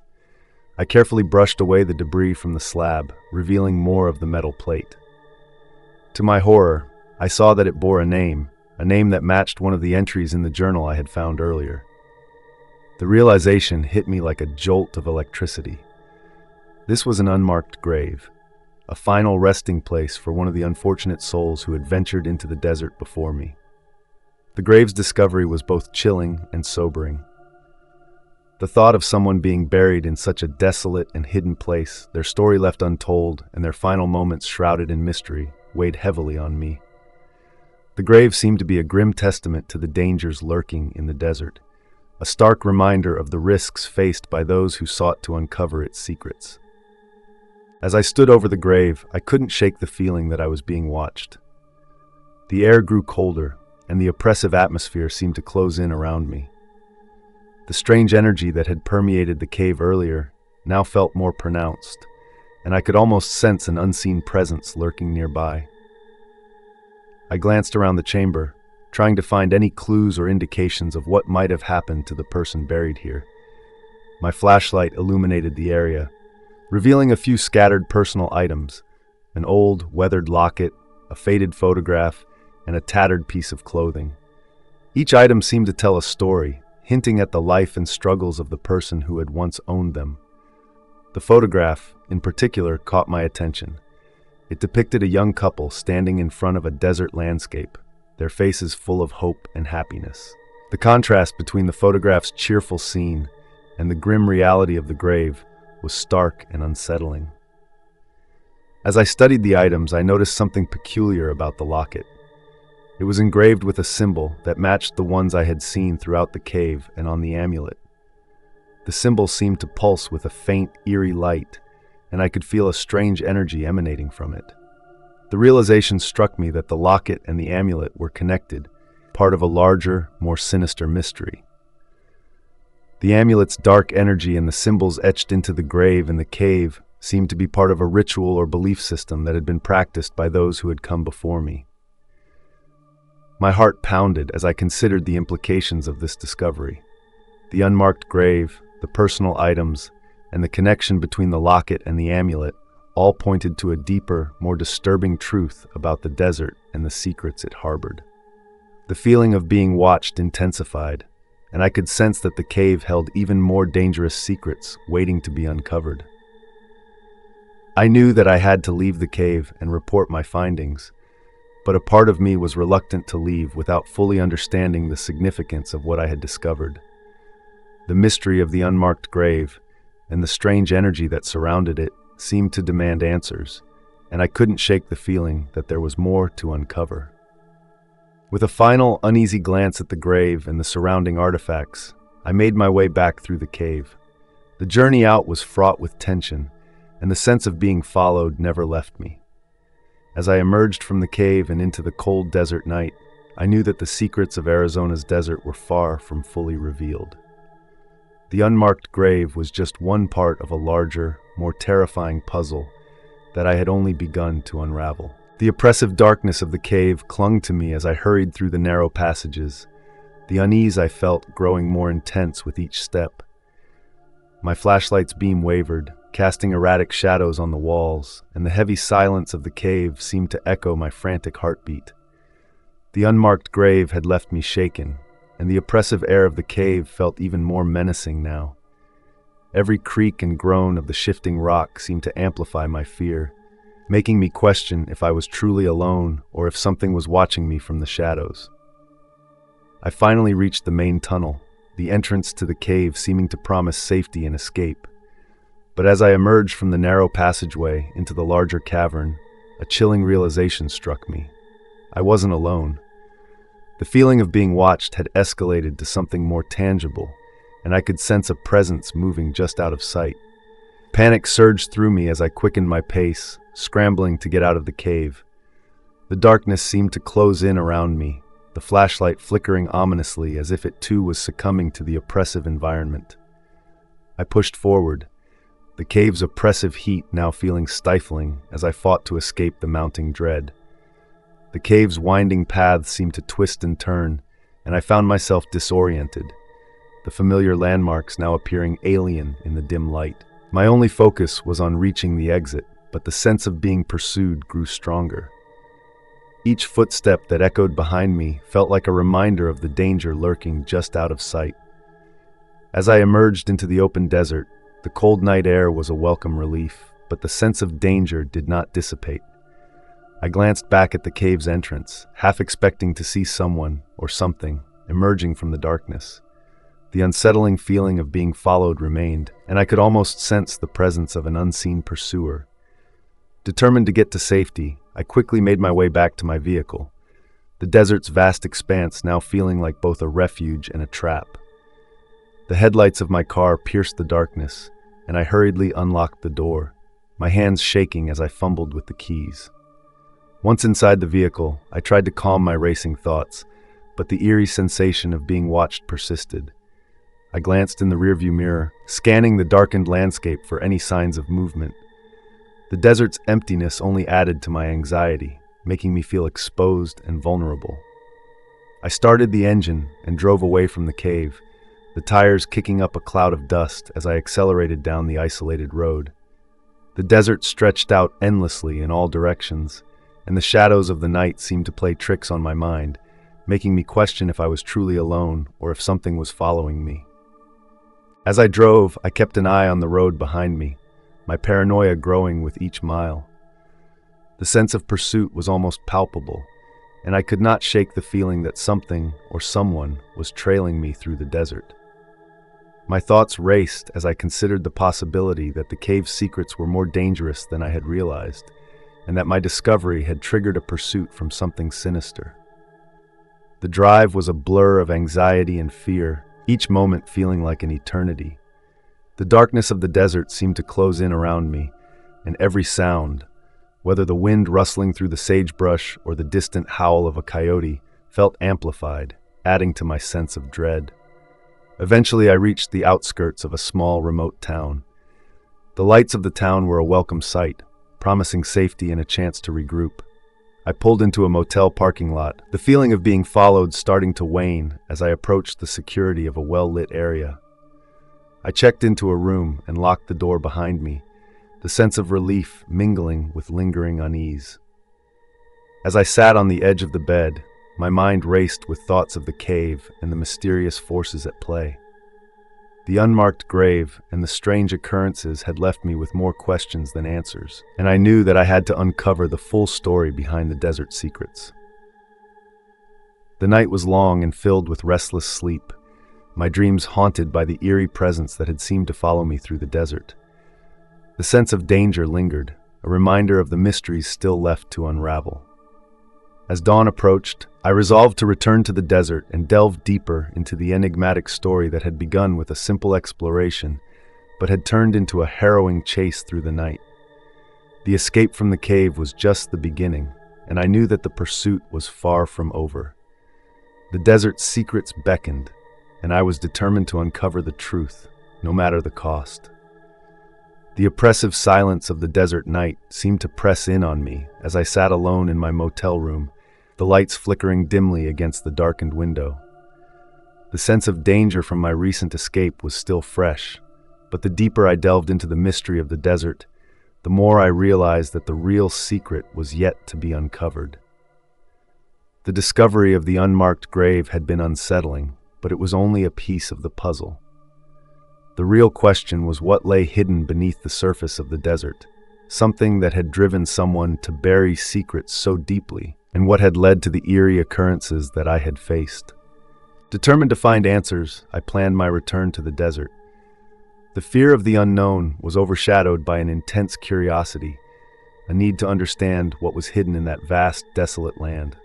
I carefully brushed away the debris from the slab, revealing more of the metal plate. To my horror, I saw that it bore a name that matched one of the entries in the journal I had found earlier. The realization hit me like a jolt of electricity. This was an unmarked grave, a final resting place for one of the unfortunate souls who had ventured into the desert before me. The grave's discovery was both chilling and sobering. The thought of someone being buried in such a desolate and hidden place, their story left untold, and their final moments shrouded in mystery, weighed heavily on me. The grave seemed to be a grim testament to the dangers lurking in the desert, a stark reminder of the risks faced by those who sought to uncover its secrets. As I stood over the grave, I couldn't shake the feeling that I was being watched. The air grew colder, and the oppressive atmosphere seemed to close in around me. The strange energy that had permeated the cave earlier now felt more pronounced, and I could almost sense an unseen presence lurking nearby. I glanced around the chamber, trying to find any clues or indications of what might have happened to the person buried here. My flashlight illuminated the area, revealing a few scattered personal items: an old, weathered locket, a faded photograph, and a tattered piece of clothing. Each item seemed to tell a story, hinting at the life and struggles of the person who had once owned them. The photograph, in particular, caught my attention. It depicted a young couple standing in front of a desert landscape, their faces full of hope and happiness. The contrast between the photograph's cheerful scene and the grim reality of the grave was stark and unsettling. As I studied the items, I noticed something peculiar about the locket. It was engraved with a symbol that matched the ones I had seen throughout the cave and on the amulet. The symbol seemed to pulse with a faint, eerie light, and I could feel a strange energy emanating from it. The realization struck me that the locket and the amulet were connected, part of a larger, more sinister mystery. The amulet's dark energy and the symbols etched into the grave in the cave seemed to be part of a ritual or belief system that had been practiced by those who had come before me. My heart pounded as I considered the implications of this discovery. The unmarked grave, the personal items, and the connection between the locket and the amulet all pointed to a deeper, more disturbing truth about the desert and the secrets it harbored. The feeling of being watched intensified, and I could sense that the cave held even more dangerous secrets waiting to be uncovered. I knew that I had to leave the cave and report my findings, but a part of me was reluctant to leave without fully understanding the significance of what I had discovered. The mystery of the unmarked grave and the strange energy that surrounded it seemed to demand answers, and I couldn't shake the feeling that there was more to uncover. With a final, uneasy glance at the grave and the surrounding artifacts, I made my way back through the cave. The journey out was fraught with tension, and the sense of being followed never left me. As I emerged from the cave and into the cold desert night, I knew that the secrets of Arizona's desert were far from fully revealed. The unmarked grave was just one part of a larger, more terrifying puzzle that I had only begun to unravel. The oppressive darkness of the cave clung to me as I hurried through the narrow passages, the unease I felt growing more intense with each step. My flashlight's beam wavered, casting erratic shadows on the walls, and the heavy silence of the cave seemed to echo my frantic heartbeat. The unmarked grave had left me shaken, and the oppressive air of the cave felt even more menacing now. Every creak and groan of the shifting rock seemed to amplify my fear, making me question if I was truly alone or if something was watching me from the shadows. I finally reached the main tunnel, the entrance to the cave seeming to promise safety and escape. But as I emerged from the narrow passageway into the larger cavern, a chilling realization struck me. I wasn't alone. The feeling of being watched had escalated to something more tangible, and I could sense a presence moving just out of sight. Panic surged through me as I quickened my pace, scrambling to get out of the cave. The darkness seemed to close in around me, the flashlight flickering ominously as if it too was succumbing to the oppressive environment. I pushed forward, the cave's oppressive heat now feeling stifling as I fought to escape the mounting dread. The cave's winding paths seemed to twist and turn, and I found myself disoriented, the familiar landmarks now appearing alien in the dim light. My only focus was on reaching the exit, but the sense of being pursued grew stronger. Each footstep that echoed behind me felt like a reminder of the danger lurking just out of sight. As I emerged into the open desert, the cold night air was a welcome relief, but the sense of danger did not dissipate. I glanced back at the cave's entrance, half expecting to see someone, or something, emerging from the darkness. The unsettling feeling of being followed remained, and I could almost sense the presence of an unseen pursuer. Determined to get to safety, I quickly made my way back to my vehicle, the desert's vast expanse now feeling like both a refuge and a trap. The headlights of my car pierced the darkness, and I hurriedly unlocked the door, my hands shaking as I fumbled with the keys. Once inside the vehicle, I tried to calm my racing thoughts, but the eerie sensation of being watched persisted. I glanced in the rearview mirror, scanning the darkened landscape for any signs of movement. The desert's emptiness only added to my anxiety, making me feel exposed and vulnerable. I started the engine and drove away from the cave, the tires kicking up a cloud of dust as I accelerated down the isolated road. The desert stretched out endlessly in all directions, and the shadows of the night seemed to play tricks on my mind, making me question if I was truly alone or if something was following me. As I drove, I kept an eye on the road behind me, my paranoia growing with each mile. The sense of pursuit was almost palpable, and I could not shake the feeling that something or someone was trailing me through the desert. My thoughts raced as I considered the possibility that the cave's secrets were more dangerous than I had realized, and that my discovery had triggered a pursuit from something sinister. The drive was a blur of anxiety and fear, each moment feeling like an eternity. The darkness of the desert seemed to close in around me, and every sound, whether the wind rustling through the sagebrush or the distant howl of a coyote, felt amplified, adding to my sense of dread. Eventually, I reached the outskirts of a small, remote town. The lights of the town were a welcome sight, promising safety and a chance to regroup. I pulled into a motel parking lot, the feeling of being followed starting to wane as I approached the security of a well-lit area. I checked into a room and locked the door behind me, the sense of relief mingling with lingering unease. As I sat on the edge of the bed, my mind raced with thoughts of the cave and the mysterious forces at play. The unmarked grave and the strange occurrences had left me with more questions than answers, and I knew that I had to uncover the full story behind the desert secrets. The night was long and filled with restless sleep, my dreams haunted by the eerie presence that had seemed to follow me through the desert. The sense of danger lingered, a reminder of the mysteries still left to unravel. As dawn approached, I resolved to return to the desert and delve deeper into the enigmatic story that had begun with a simple exploration, but had turned into a harrowing chase through the night. The escape from the cave was just the beginning, and I knew that the pursuit was far from over. The desert's secrets beckoned, and I was determined to uncover the truth, no matter the cost. The oppressive silence of the desert night seemed to press in on me as I sat alone in my motel room, the lights flickering dimly against the darkened window. The sense of danger from my recent escape was still fresh, but the deeper I delved into the mystery of the desert, the more I realized that the real secret was yet to be uncovered. The discovery of the unmarked grave had been unsettling, but it was only a piece of the puzzle. The real question was what lay hidden beneath the surface of the desert, something that had driven someone to bury secrets so deeply, and what had led to the eerie occurrences that I had faced. Determined to find answers, I planned my return to the desert. The fear of the unknown was overshadowed by an intense curiosity, a need to understand what was hidden in that vast, desolate land.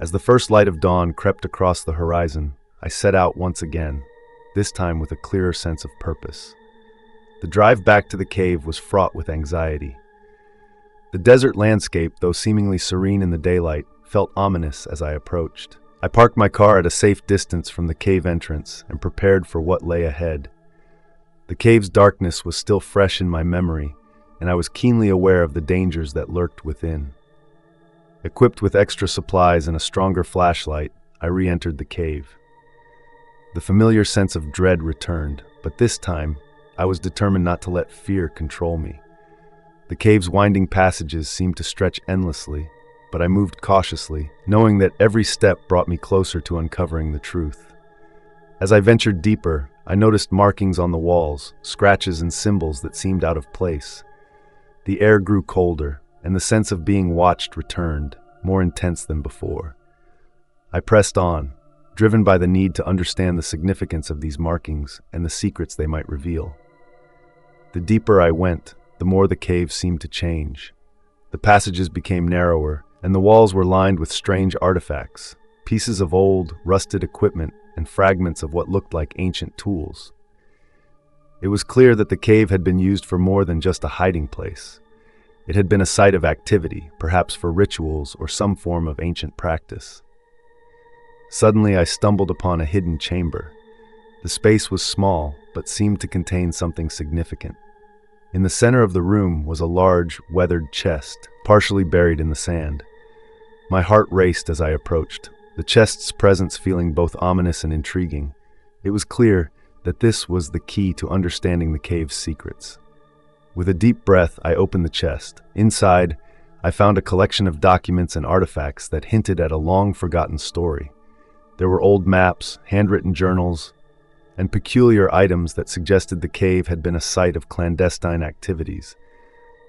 As the first light of dawn crept across the horizon, I set out once again, this time with a clearer sense of purpose. The drive back to the cave was fraught with anxiety. The desert landscape, though seemingly serene in the daylight, felt ominous as I approached. I parked my car at a safe distance from the cave entrance and prepared for what lay ahead. The cave's darkness was still fresh in my memory, and I was keenly aware of the dangers that lurked within. Equipped with extra supplies and a stronger flashlight, I re-entered the cave. The familiar sense of dread returned, but this time, I was determined not to let fear control me. The cave's winding passages seemed to stretch endlessly, but I moved cautiously, knowing that every step brought me closer to uncovering the truth. As I ventured deeper, I noticed markings on the walls, scratches and symbols that seemed out of place. The air grew colder, and the sense of being watched returned, more intense than before. I pressed on, driven by the need to understand the significance of these markings and the secrets they might reveal. The deeper I went, the more the cave seemed to change. The passages became narrower, and the walls were lined with strange artifacts, pieces of old, rusted equipment, and fragments of what looked like ancient tools. It was clear that the cave had been used for more than just a hiding place. It had been a site of activity, perhaps for rituals or some form of ancient practice. Suddenly, I stumbled upon a hidden chamber. The space was small, but seemed to contain something significant. In the center of the room was a large, weathered chest, partially buried in the sand. My heart raced as I approached, the chest's presence feeling both ominous and intriguing. It was clear that this was the key to understanding the cave's secrets. With a deep breath, I opened the chest. Inside, I found a collection of documents and artifacts that hinted at a long-forgotten story. There were old maps, handwritten journals, and peculiar items that suggested the cave had been a site of clandestine activities,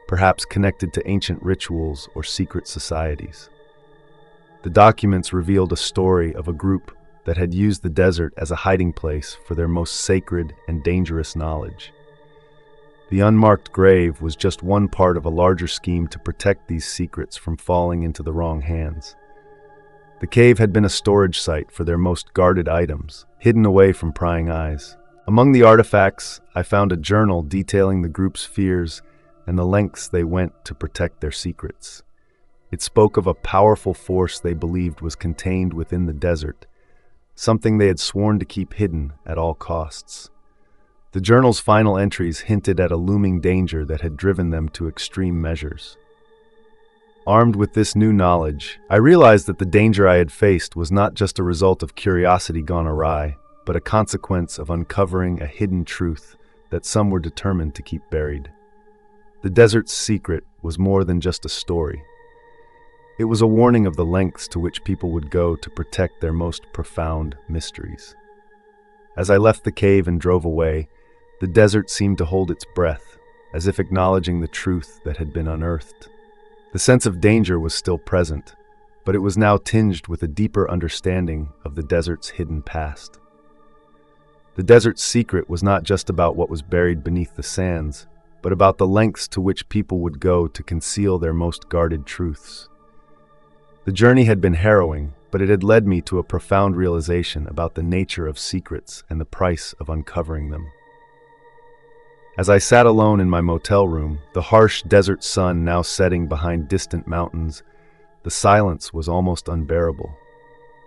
perhaps connected to ancient rituals or secret societies. The documents revealed a story of a group that had used the desert as a hiding place for their most sacred and dangerous knowledge. The unmarked grave was just one part of a larger scheme to protect these secrets from falling into the wrong hands. The cave had been a storage site for their most guarded items, hidden away from prying eyes. Among the artifacts, I found a journal detailing the group's fears and the lengths they went to protect their secrets. It spoke of a powerful force they believed was contained within the desert, something they had sworn to keep hidden at all costs. The journal's final entries hinted at a looming danger that had driven them to extreme measures. Armed with this new knowledge, I realized that the danger I had faced was not just a result of curiosity gone awry, but a consequence of uncovering a hidden truth that some were determined to keep buried. The desert's secret was more than just a story. It was a warning of the lengths to which people would go to protect their most profound mysteries. As I left the cave and drove away, the desert seemed to hold its breath, as if acknowledging the truth that had been unearthed. The sense of danger was still present, but it was now tinged with a deeper understanding of the desert's hidden past. The desert's secret was not just about what was buried beneath the sands, but about the lengths to which people would go to conceal their most guarded truths. The journey had been harrowing, but it had led me to a profound realization about the nature of secrets and the price of uncovering them. As I sat alone in my motel room, the harsh desert sun now setting behind distant mountains, the silence was almost unbearable.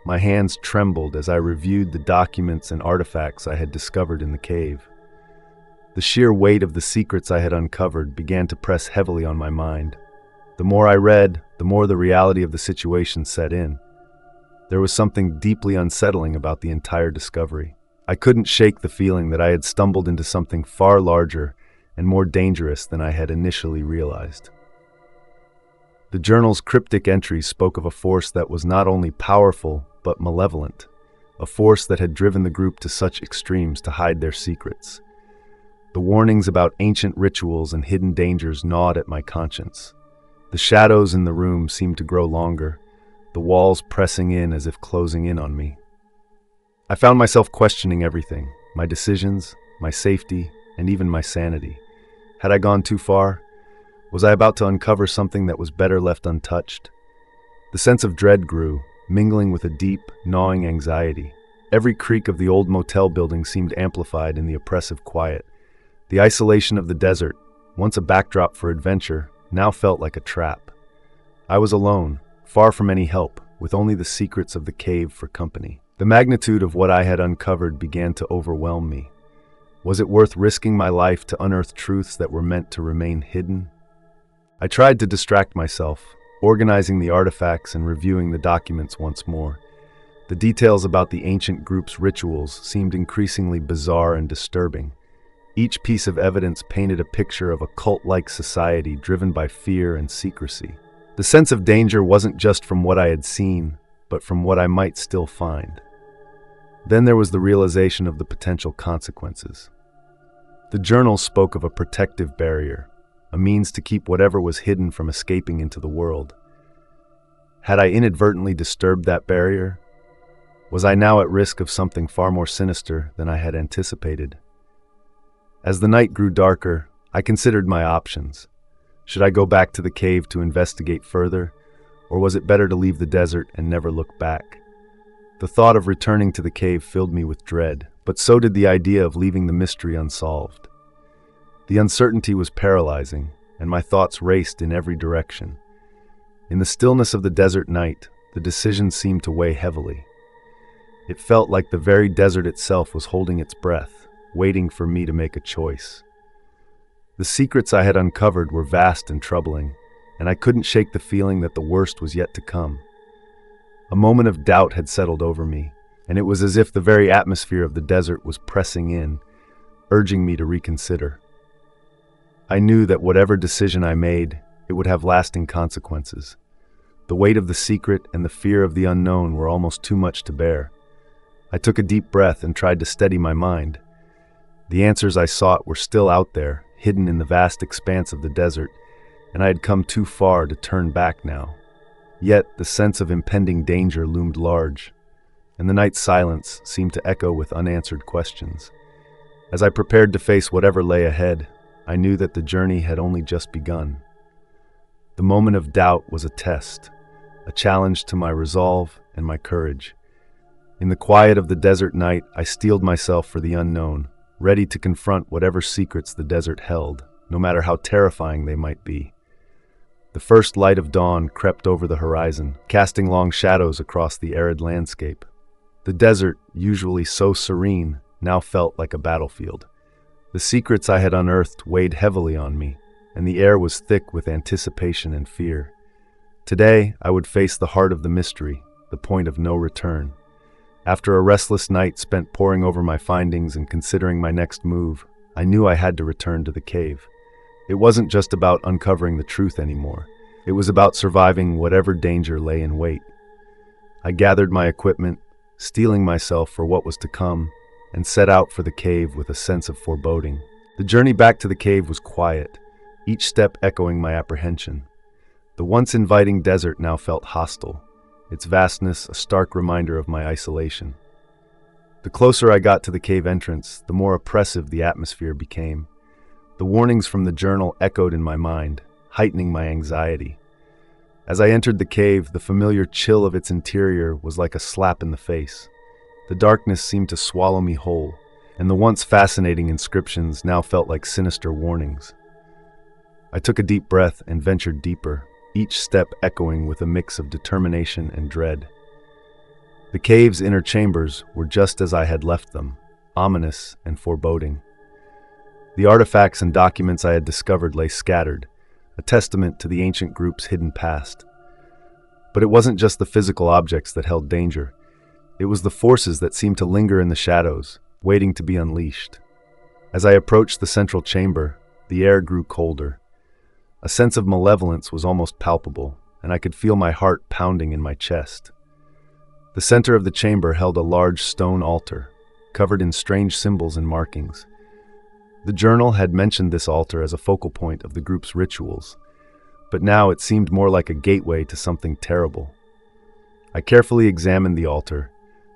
My hands trembled as I reviewed the documents and artifacts I had discovered in the cave. The sheer weight of the secrets I had uncovered began to press heavily on my mind. The more I read, the more the reality of the situation set in. There was something deeply unsettling about the entire discovery. I couldn't shake the feeling that I had stumbled into something far larger and more dangerous than I had initially realized. The journal's cryptic entries spoke of a force that was not only powerful, but malevolent, a force that had driven the group to such extremes to hide their secrets. The warnings about ancient rituals and hidden dangers gnawed at my conscience. The shadows in the room seemed to grow longer, the walls pressing in as if closing in on me. I found myself questioning everything, my decisions, my safety, and even my sanity. Had I gone too far? Was I about to uncover something that was better left untouched? The sense of dread grew, mingling with a deep, gnawing anxiety. Every creak of the old motel building seemed amplified in the oppressive quiet. The isolation of the desert, once a backdrop for adventure, now felt like a trap. I was alone, far from any help, with only the secrets of the cave for company. The magnitude of what I had uncovered began to overwhelm me. Was it worth risking my life to unearth truths that were meant to remain hidden? I tried to distract myself, organizing the artifacts and reviewing the documents once more. The details about the ancient group's rituals seemed increasingly bizarre and disturbing. Each piece of evidence painted a picture of a cult-like society driven by fear and secrecy. The sense of danger wasn't just from what I had seen, but from what I might still find. Then there was the realization of the potential consequences. The journal spoke of a protective barrier, a means to keep whatever was hidden from escaping into the world. Had I inadvertently disturbed that barrier? Was I now at risk of something far more sinister than I had anticipated? As the night grew darker, I considered my options. Should I go back to the cave to investigate further, or was it better to leave the desert and never look back? The thought of returning to the cave filled me with dread, but so did the idea of leaving the mystery unsolved. The uncertainty was paralyzing, and my thoughts raced in every direction. In the stillness of the desert night, the decision seemed to weigh heavily. It felt like the very desert itself was holding its breath, waiting for me to make a choice. The secrets I had uncovered were vast and troubling, and I couldn't shake the feeling that the worst was yet to come. A moment of doubt had settled over me, and it was as if the very atmosphere of the desert was pressing in, urging me to reconsider. I knew that whatever decision I made, it would have lasting consequences. The weight of the secret and the fear of the unknown were almost too much to bear. I took a deep breath and tried to steady my mind. The answers I sought were still out there, hidden in the vast expanse of the desert, and I had come too far to turn back now. Yet the sense of impending danger loomed large, and the night's silence seemed to echo with unanswered questions. As I prepared to face whatever lay ahead, I knew that the journey had only just begun. The moment of doubt was a test, a challenge to my resolve and my courage. In the quiet of the desert night, I steeled myself for the unknown, ready to confront whatever secrets the desert held, no matter how terrifying they might be. The first light of dawn crept over the horizon, casting long shadows across the arid landscape. The desert, usually so serene, now felt like a battlefield. The secrets I had unearthed weighed heavily on me, and the air was thick with anticipation and fear. Today, I would face the heart of the mystery, the point of no return. After a restless night spent poring over my findings and considering my next move, I knew I had to return to the cave. It wasn't just about uncovering the truth anymore. It was about surviving whatever danger lay in wait. I gathered my equipment, steeling myself for what was to come, and set out for the cave with a sense of foreboding. The journey back to the cave was quiet, each step echoing my apprehension. The once inviting desert now felt hostile, its vastness a stark reminder of my isolation. The closer I got to the cave entrance, the more oppressive the atmosphere became. The warnings from the journal echoed in my mind, heightening my anxiety. As I entered the cave, the familiar chill of its interior was like a slap in the face. The darkness seemed to swallow me whole, and the once fascinating inscriptions now felt like sinister warnings. I took a deep breath and ventured deeper, each step echoing with a mix of determination and dread. The cave's inner chambers were just as I had left them, ominous and foreboding. The artifacts and documents I had discovered lay scattered, a testament to the ancient group's hidden past. But it wasn't just the physical objects that held danger. It was the forces that seemed to linger in the shadows, waiting to be unleashed. As I approached the central chamber, the air grew colder. A sense of malevolence was almost palpable, and I could feel my heart pounding in my chest. The center of the chamber held a large stone altar, covered in strange symbols and markings. The journal had mentioned this altar as a focal point of the group's rituals, but now it seemed more like a gateway to something terrible. I carefully examined the altar,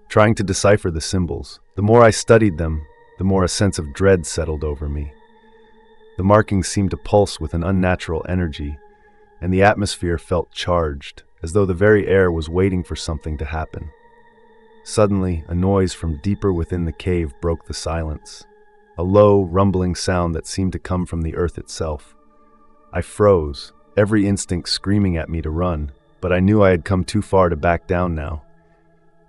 trying to decipher the symbols. The more I studied them, the more a sense of dread settled over me. The markings seemed to pulse with an unnatural energy, and the atmosphere felt charged, as though the very air was waiting for something to happen. Suddenly, a noise from deeper within the cave broke the silence, a low, rumbling sound that seemed to come from the earth itself. I froze, every instinct screaming at me to run, but I knew I had come too far to back down now.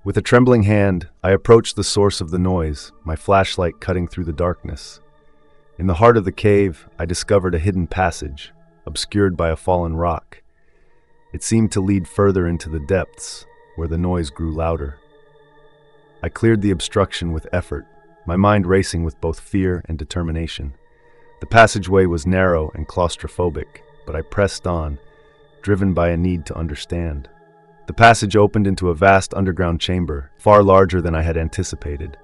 With a trembling hand, I approached the source of the noise, my flashlight cutting through the darkness. In the heart of the cave, I discovered a hidden passage, obscured by a fallen rock. It seemed to lead further into the depths, where the noise grew louder. I cleared the obstruction with effort, my mind racing with both fear and determination. The passageway was narrow and claustrophobic, but I pressed on, driven by a need to understand. The passage opened into a vast underground chamber, far larger than I had anticipated.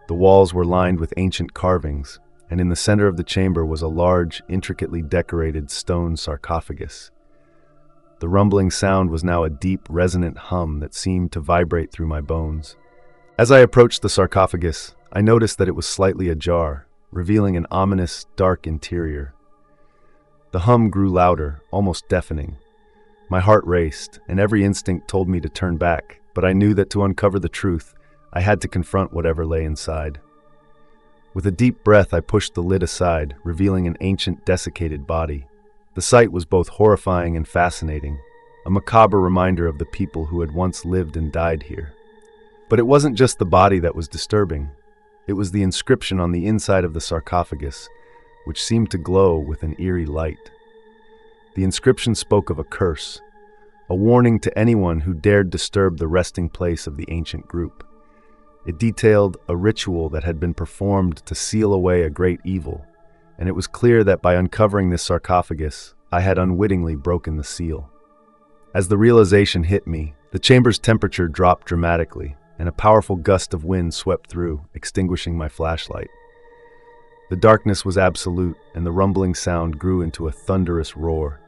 The walls were lined with ancient carvings, and in the center of the chamber was a large, intricately decorated stone sarcophagus. The rumbling sound was now a deep, resonant hum that seemed to vibrate through my bones. As I approached the sarcophagus, I noticed that it was slightly ajar, revealing an ominous, dark interior. The hum grew louder, almost deafening. My heart raced, and every instinct told me to turn back, but I knew that to uncover the truth, I had to confront whatever lay inside. With a deep breath, I pushed the lid aside, revealing an ancient, desiccated body. The sight was both horrifying and fascinating, a macabre reminder of the people who had once lived and died here. But it wasn't just the body that was disturbing. It was the inscription on the inside of the sarcophagus, which seemed to glow with an eerie light. The inscription spoke of a curse, a warning to anyone who dared disturb the resting place of the ancient group. It detailed a ritual that had been performed to seal away a great evil, and it was clear that by uncovering this sarcophagus, I had unwittingly broken the seal. As the realization hit me, the chamber's temperature dropped dramatically, and a powerful gust of wind swept through, extinguishing my flashlight. The darkness was absolute, and the rumbling sound grew into a thunderous roar.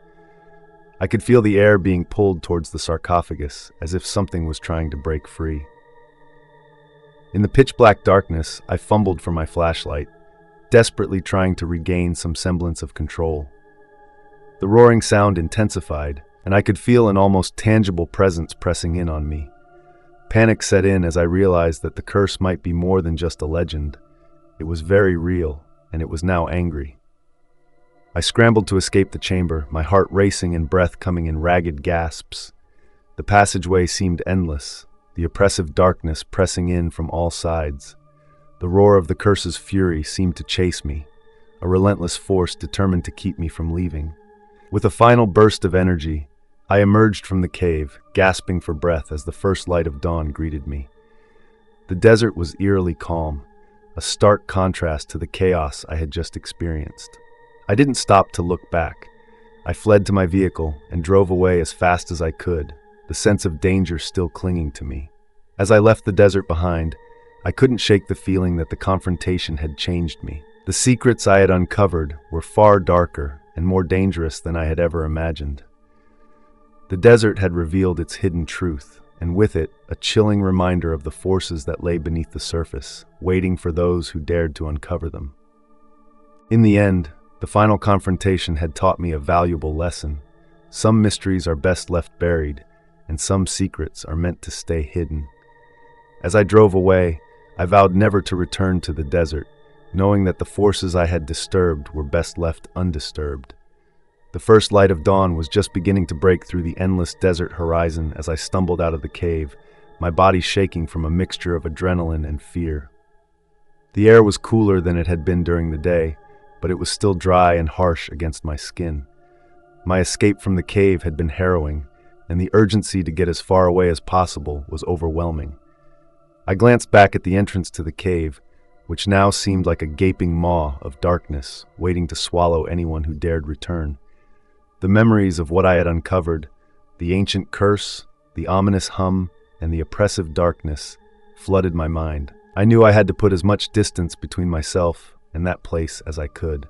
I could feel the air being pulled towards the sarcophagus, as if something was trying to break free. In the pitch-black darkness, I fumbled for my flashlight, desperately trying to regain some semblance of control. The roaring sound intensified, and I could feel an almost tangible presence pressing in on me. Panic set in as I realized that the curse might be more than just a legend. It was very real, and it was now angry. I scrambled to escape the chamber, my heart racing and breath coming in ragged gasps. The passageway seemed endless, the oppressive darkness pressing in from all sides. The roar of the curse's fury seemed to chase me, a relentless force determined to keep me from leaving. With a final burst of energy, I emerged from the cave, gasping for breath as the first light of dawn greeted me. The desert was eerily calm, a stark contrast to the chaos I had just experienced. I didn't stop to look back. I fled to my vehicle and drove away as fast as I could, the sense of danger still clinging to me. As I left the desert behind, I couldn't shake the feeling that the confrontation had changed me. The secrets I had uncovered were far darker and more dangerous than I had ever imagined. The desert had revealed its hidden truth, and with it, a chilling reminder of the forces that lay beneath the surface, waiting for those who dared to uncover them. In the end, the final confrontation had taught me a valuable lesson. Some mysteries are best left buried, and some secrets are meant to stay hidden. As I drove away, I vowed never to return to the desert, knowing that the forces I had disturbed were best left undisturbed. The first light of dawn was just beginning to break through the endless desert horizon as I stumbled out of the cave, my body shaking from a mixture of adrenaline and fear. The air was cooler than it had been during the day, but it was still dry and harsh against my skin. My escape from the cave had been harrowing, and the urgency to get as far away as possible was overwhelming. I glanced back at the entrance to the cave, which now seemed like a gaping maw of darkness, waiting to swallow anyone who dared return. The memories of what I had uncovered, the ancient curse, the ominous hum, and the oppressive darkness, flooded my mind. I knew I had to put as much distance between myself and that place as I could.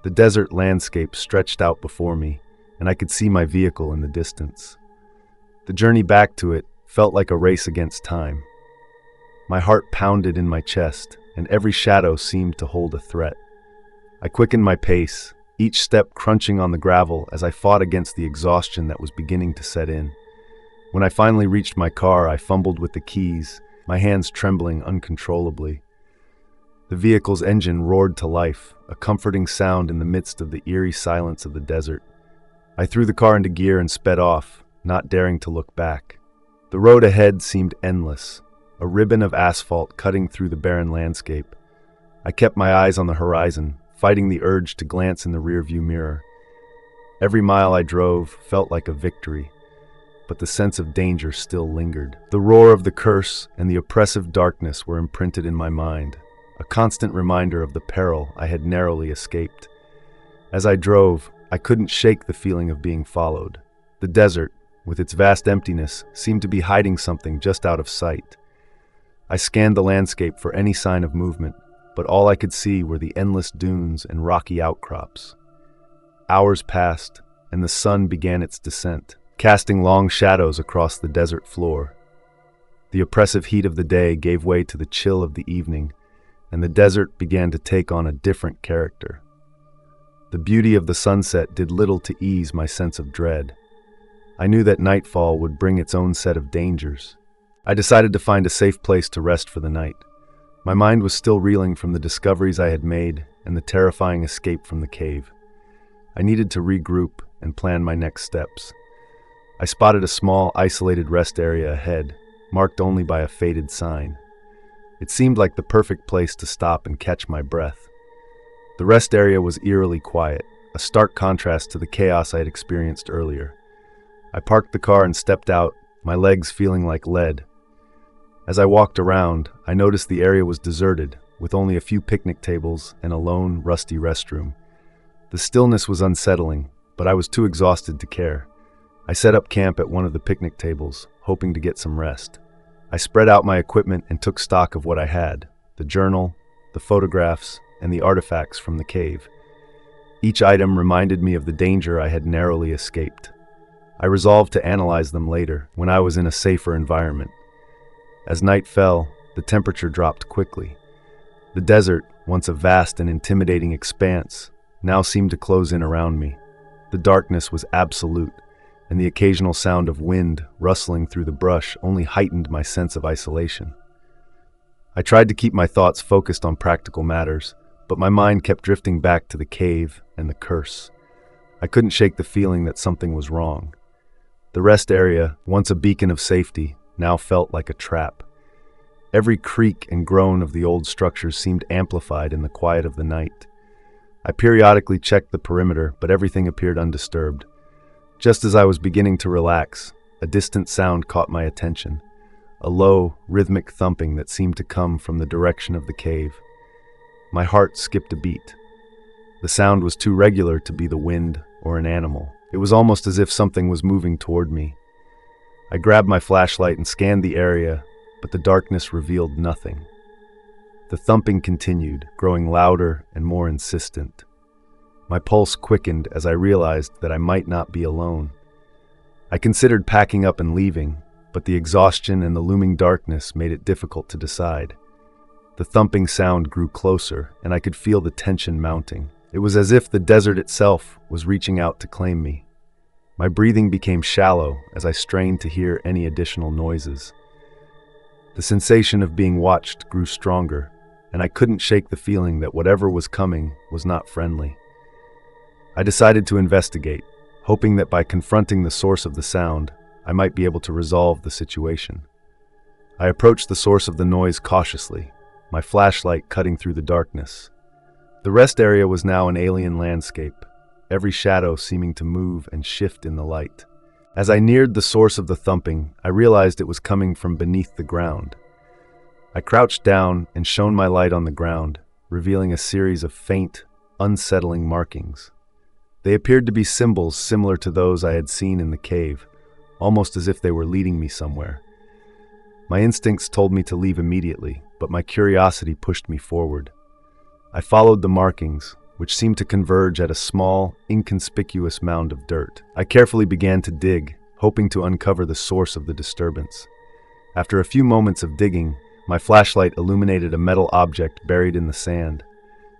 The desert landscape stretched out before me, and I could see my vehicle in the distance. The journey back to it felt like a race against time. My heart pounded in my chest, and every shadow seemed to hold a threat. I quickened my pace, each step crunching on the gravel as I fought against the exhaustion that was beginning to set in. When I finally reached my car, I fumbled with the keys, my hands trembling uncontrollably. The vehicle's engine roared to life, a comforting sound in the midst of the eerie silence of the desert. I threw the car into gear and sped off, not daring to look back. The road ahead seemed endless, a ribbon of asphalt cutting through the barren landscape. I kept my eyes on the horizon, fighting the urge to glance in the rearview mirror. Every mile I drove felt like a victory, but the sense of danger still lingered. The roar of the curse and the oppressive darkness were imprinted in my mind, a constant reminder of the peril I had narrowly escaped. As I drove, I couldn't shake the feeling of being followed. The desert, with its vast emptiness, seemed to be hiding something just out of sight. I scanned the landscape for any sign of movement, but all I could see were the endless dunes and rocky outcrops. Hours passed, and the sun began its descent, casting long shadows across the desert floor. The oppressive heat of the day gave way to the chill of the evening, and the desert began to take on a different character. The beauty of the sunset did little to ease my sense of dread. I knew that nightfall would bring its own set of dangers. I decided to find a safe place to rest for the night. My mind was still reeling from the discoveries I had made and the terrifying escape from the cave. I needed to regroup and plan my next steps. I spotted a small, isolated rest area ahead, marked only by a faded sign. It seemed like the perfect place to stop and catch my breath. The rest area was eerily quiet, a stark contrast to the chaos I had experienced earlier. I parked the car and stepped out, my legs feeling like lead. As I walked around, I noticed the area was deserted, with only a few picnic tables and a lone, rusty restroom. The stillness was unsettling, but I was too exhausted to care. I set up camp at one of the picnic tables, hoping to get some rest. I spread out my equipment and took stock of what I had: the journal, the photographs, and the artifacts from the cave. Each item reminded me of the danger I had narrowly escaped. I resolved to analyze them later, when I was in a safer environment. As night fell, the temperature dropped quickly. The desert, once a vast and intimidating expanse, now seemed to close in around me. The darkness was absolute, and the occasional sound of wind rustling through the brush only heightened my sense of isolation. I tried to keep my thoughts focused on practical matters, but my mind kept drifting back to the cave and the curse. I couldn't shake the feeling that something was wrong. The rest area, once a beacon of safety, now felt like a trap. Every creak and groan of the old structures seemed amplified in the quiet of the night. I periodically checked the perimeter, but everything appeared undisturbed. Just as I was beginning to relax, a distant sound caught my attention, a low, rhythmic thumping that seemed to come from the direction of the cave. My heart skipped a beat. The sound was too regular to be the wind or an animal. It was almost as if something was moving toward me. I grabbed my flashlight and scanned the area, but the darkness revealed nothing. The thumping continued, growing louder and more insistent. My pulse quickened as I realized that I might not be alone. I considered packing up and leaving, but the exhaustion and the looming darkness made it difficult to decide. The thumping sound grew closer, and I could feel the tension mounting. It was as if the desert itself was reaching out to claim me. My breathing became shallow as I strained to hear any additional noises. The sensation of being watched grew stronger, and I couldn't shake the feeling that whatever was coming was not friendly. I decided to investigate, hoping that by confronting the source of the sound, I might be able to resolve the situation. I approached the source of the noise cautiously, my flashlight cutting through the darkness. The rest area was now an alien landscape, every shadow seeming to move and shift in the light. As I neared the source of the thumping, I realized it was coming from beneath the ground. I crouched down and shone my light on the ground, revealing a series of faint, unsettling markings. They appeared to be symbols similar to those I had seen in the cave, almost as if they were leading me somewhere. My instincts told me to leave immediately, but my curiosity pushed me forward. I followed the markings, which seemed to converge at a small, inconspicuous mound of dirt. I carefully began to dig, hoping to uncover the source of the disturbance. After a few moments of digging, my flashlight illuminated a metal object buried in the sand.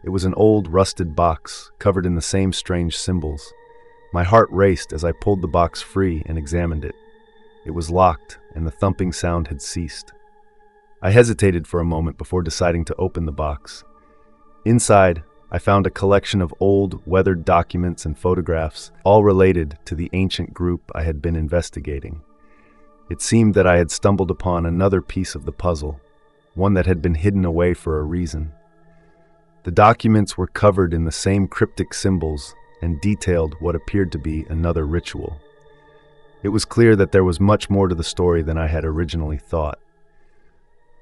It was an old, rusted box, covered in the same strange symbols. My heart raced as I pulled the box free and examined it. It was locked, and the thumping sound had ceased. I hesitated for a moment before deciding to open the box. Inside, I found a collection of old, weathered documents and photographs, all related to the ancient group I had been investigating. It seemed that I had stumbled upon another piece of the puzzle, one that had been hidden away for a reason. The documents were covered in the same cryptic symbols and detailed what appeared to be another ritual. It was clear that there was much more to the story than I had originally thought.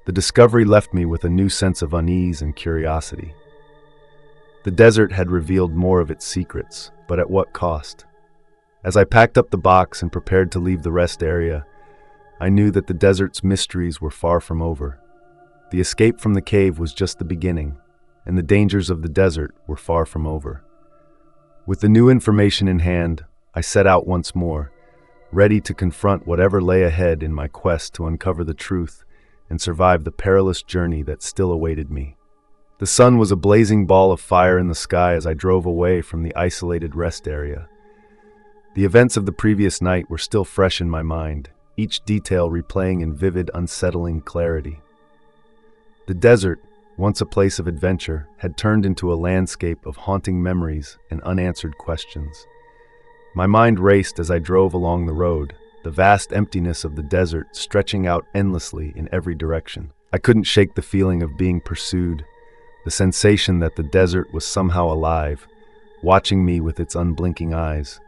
The discovery left me with a new sense of unease and curiosity. The desert had revealed more of its secrets, but at what cost? As I packed up the box and prepared to leave the rest area, I knew that the desert's mysteries were far from over. The escape from the cave was just the beginning, and the dangers of the desert were far from over. With the new information in hand, I set out once more, ready to confront whatever lay ahead in my quest to uncover the truth and survive the perilous journey that still awaited me. The sun was a blazing ball of fire in the sky as I drove away from the isolated rest area. The events of the previous night were still fresh in my mind, each detail replaying in vivid, unsettling clarity. The desert, once a place of adventure, had turned into a landscape of haunting memories and unanswered questions. My mind raced as I drove along the road, the vast emptiness of the desert stretching out endlessly in every direction. I couldn't shake the feeling of being pursued, the sensation that the desert was somehow alive, watching me with its unblinking eyes.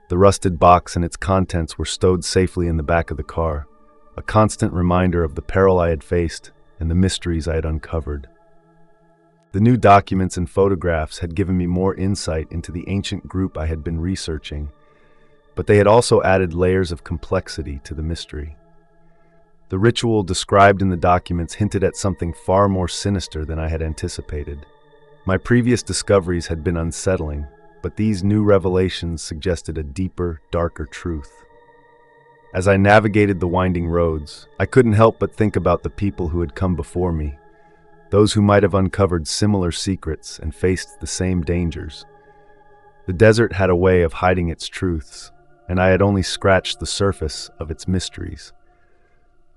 The rusted box and its contents were stowed safely in the back of the car, a constant reminder of the peril I had faced and the mysteries I had uncovered. The new documents and photographs had given me more insight into the ancient group I had been researching, but they had also added layers of complexity to the mystery. The ritual described in the documents hinted at something far more sinister than I had anticipated. My previous discoveries had been unsettling, but these new revelations suggested a deeper, darker truth. As I navigated the winding roads, I couldn't help but think about the people who had come before me, those who might have uncovered similar secrets and faced the same dangers. The desert had a way of hiding its truths, and I had only scratched the surface of its mysteries.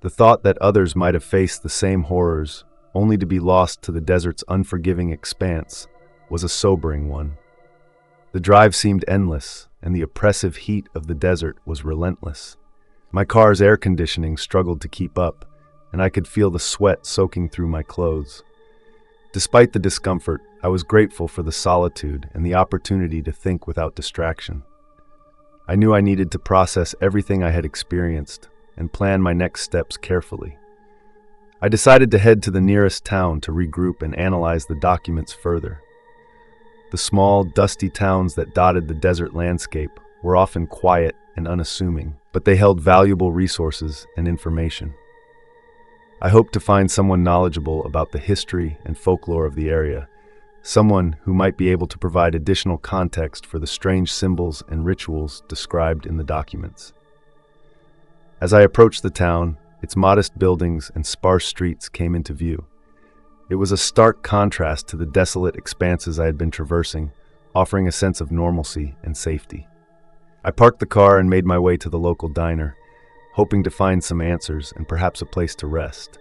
The thought that others might have faced the same horrors, only to be lost to the desert's unforgiving expanse, was a sobering one. The drive seemed endless, and the oppressive heat of the desert was relentless. My car's air conditioning struggled to keep up, and I could feel the sweat soaking through my clothes. Despite the discomfort, I was grateful for the solitude and the opportunity to think without distraction. I knew I needed to process everything I had experienced and plan my next steps carefully. I decided to head to the nearest town to regroup and analyze the documents further. The small, dusty towns that dotted the desert landscape were often quiet and unassuming, but they held valuable resources and information. I hoped to find someone knowledgeable about the history and folklore of the area, someone who might be able to provide additional context for the strange symbols and rituals described in the documents. As I approached the town, its modest buildings and sparse streets came into view. It was a stark contrast to the desolate expanses I had been traversing, offering a sense of normalcy and safety. I parked the car and made my way to the local diner, hoping to find some answers and perhaps a place to rest.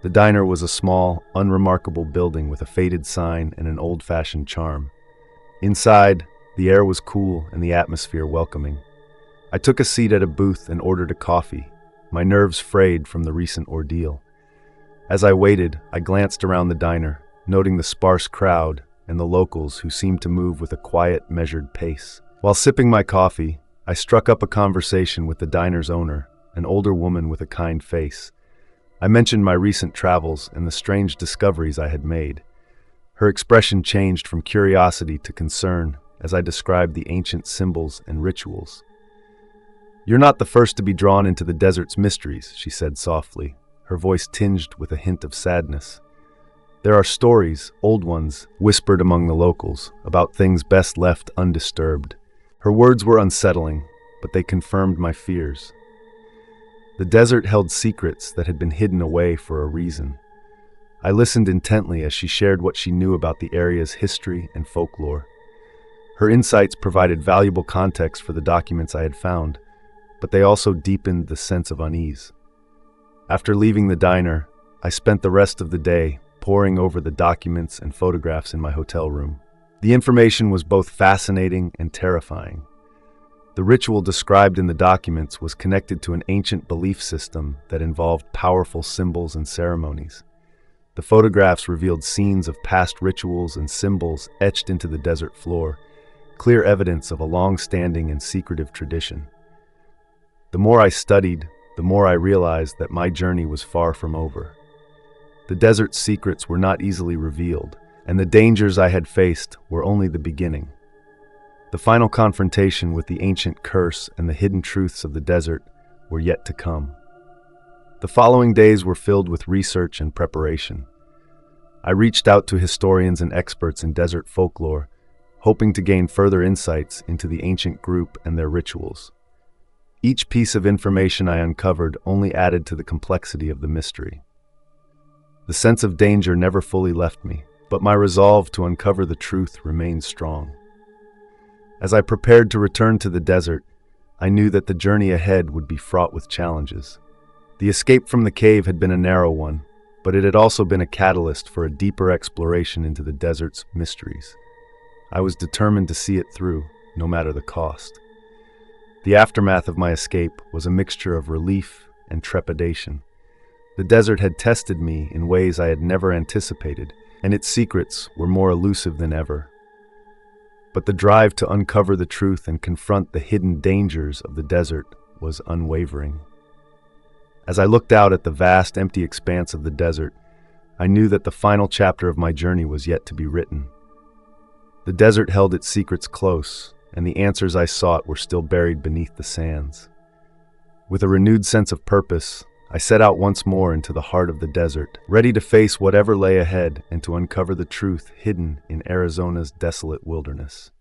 The diner was a small, unremarkable building with a faded sign and an old-fashioned charm. Inside, the air was cool and the atmosphere welcoming. I took a seat at a booth and ordered a coffee, my nerves frayed from the recent ordeal. As I waited, I glanced around the diner, noting the sparse crowd and the locals who seemed to move with a quiet, measured pace. While sipping my coffee, I struck up a conversation with the diner's owner, an older woman with a kind face. I mentioned my recent travels and the strange discoveries I had made. Her expression changed from curiosity to concern as I described the ancient symbols and rituals. "You're not the first to be drawn into the desert's mysteries," she said softly, her voice tinged with a hint of sadness. "There are stories, old ones, whispered among the locals, about things best left undisturbed." Her words were unsettling, but they confirmed my fears. The desert held secrets that had been hidden away for a reason. I listened intently as she shared what she knew about the area's history and folklore. Her insights provided valuable context for the documents I had found, but they also deepened the sense of unease. After leaving the diner, I spent the rest of the day poring over the documents and photographs in my hotel room. The information was both fascinating and terrifying. The ritual described in the documents was connected to an ancient belief system that involved powerful symbols and ceremonies. The photographs revealed scenes of past rituals and symbols etched into the desert floor, clear evidence of a long-standing and secretive tradition. The more I studied, the more I realized that my journey was far from over. The desert's secrets were not easily revealed, and the dangers I had faced were only the beginning. The final confrontation with the ancient curse and the hidden truths of the desert were yet to come. The following days were filled with research and preparation. I reached out to historians and experts in desert folklore, hoping to gain further insights into the ancient group and their rituals. Each piece of information I uncovered only added to the complexity of the mystery. The sense of danger never fully left me, but my resolve to uncover the truth remained strong. As I prepared to return to the desert, I knew that the journey ahead would be fraught with challenges. The escape from the cave had been a narrow one, but it had also been a catalyst for a deeper exploration into the desert's mysteries. I was determined to see it through, no matter the cost. The aftermath of my escape was a mixture of relief and trepidation. The desert had tested me in ways I had never anticipated, and its secrets were more elusive than ever. But the drive to uncover the truth and confront the hidden dangers of the desert was unwavering. As I looked out at the vast, empty expanse of the desert, I knew that the final chapter of my journey was yet to be written. The desert held its secrets close, and the answers I sought were still buried beneath the sands. With a renewed sense of purpose, I set out once more into the heart of the desert, ready to face whatever lay ahead and to uncover the truth hidden in Arizona's desolate wilderness.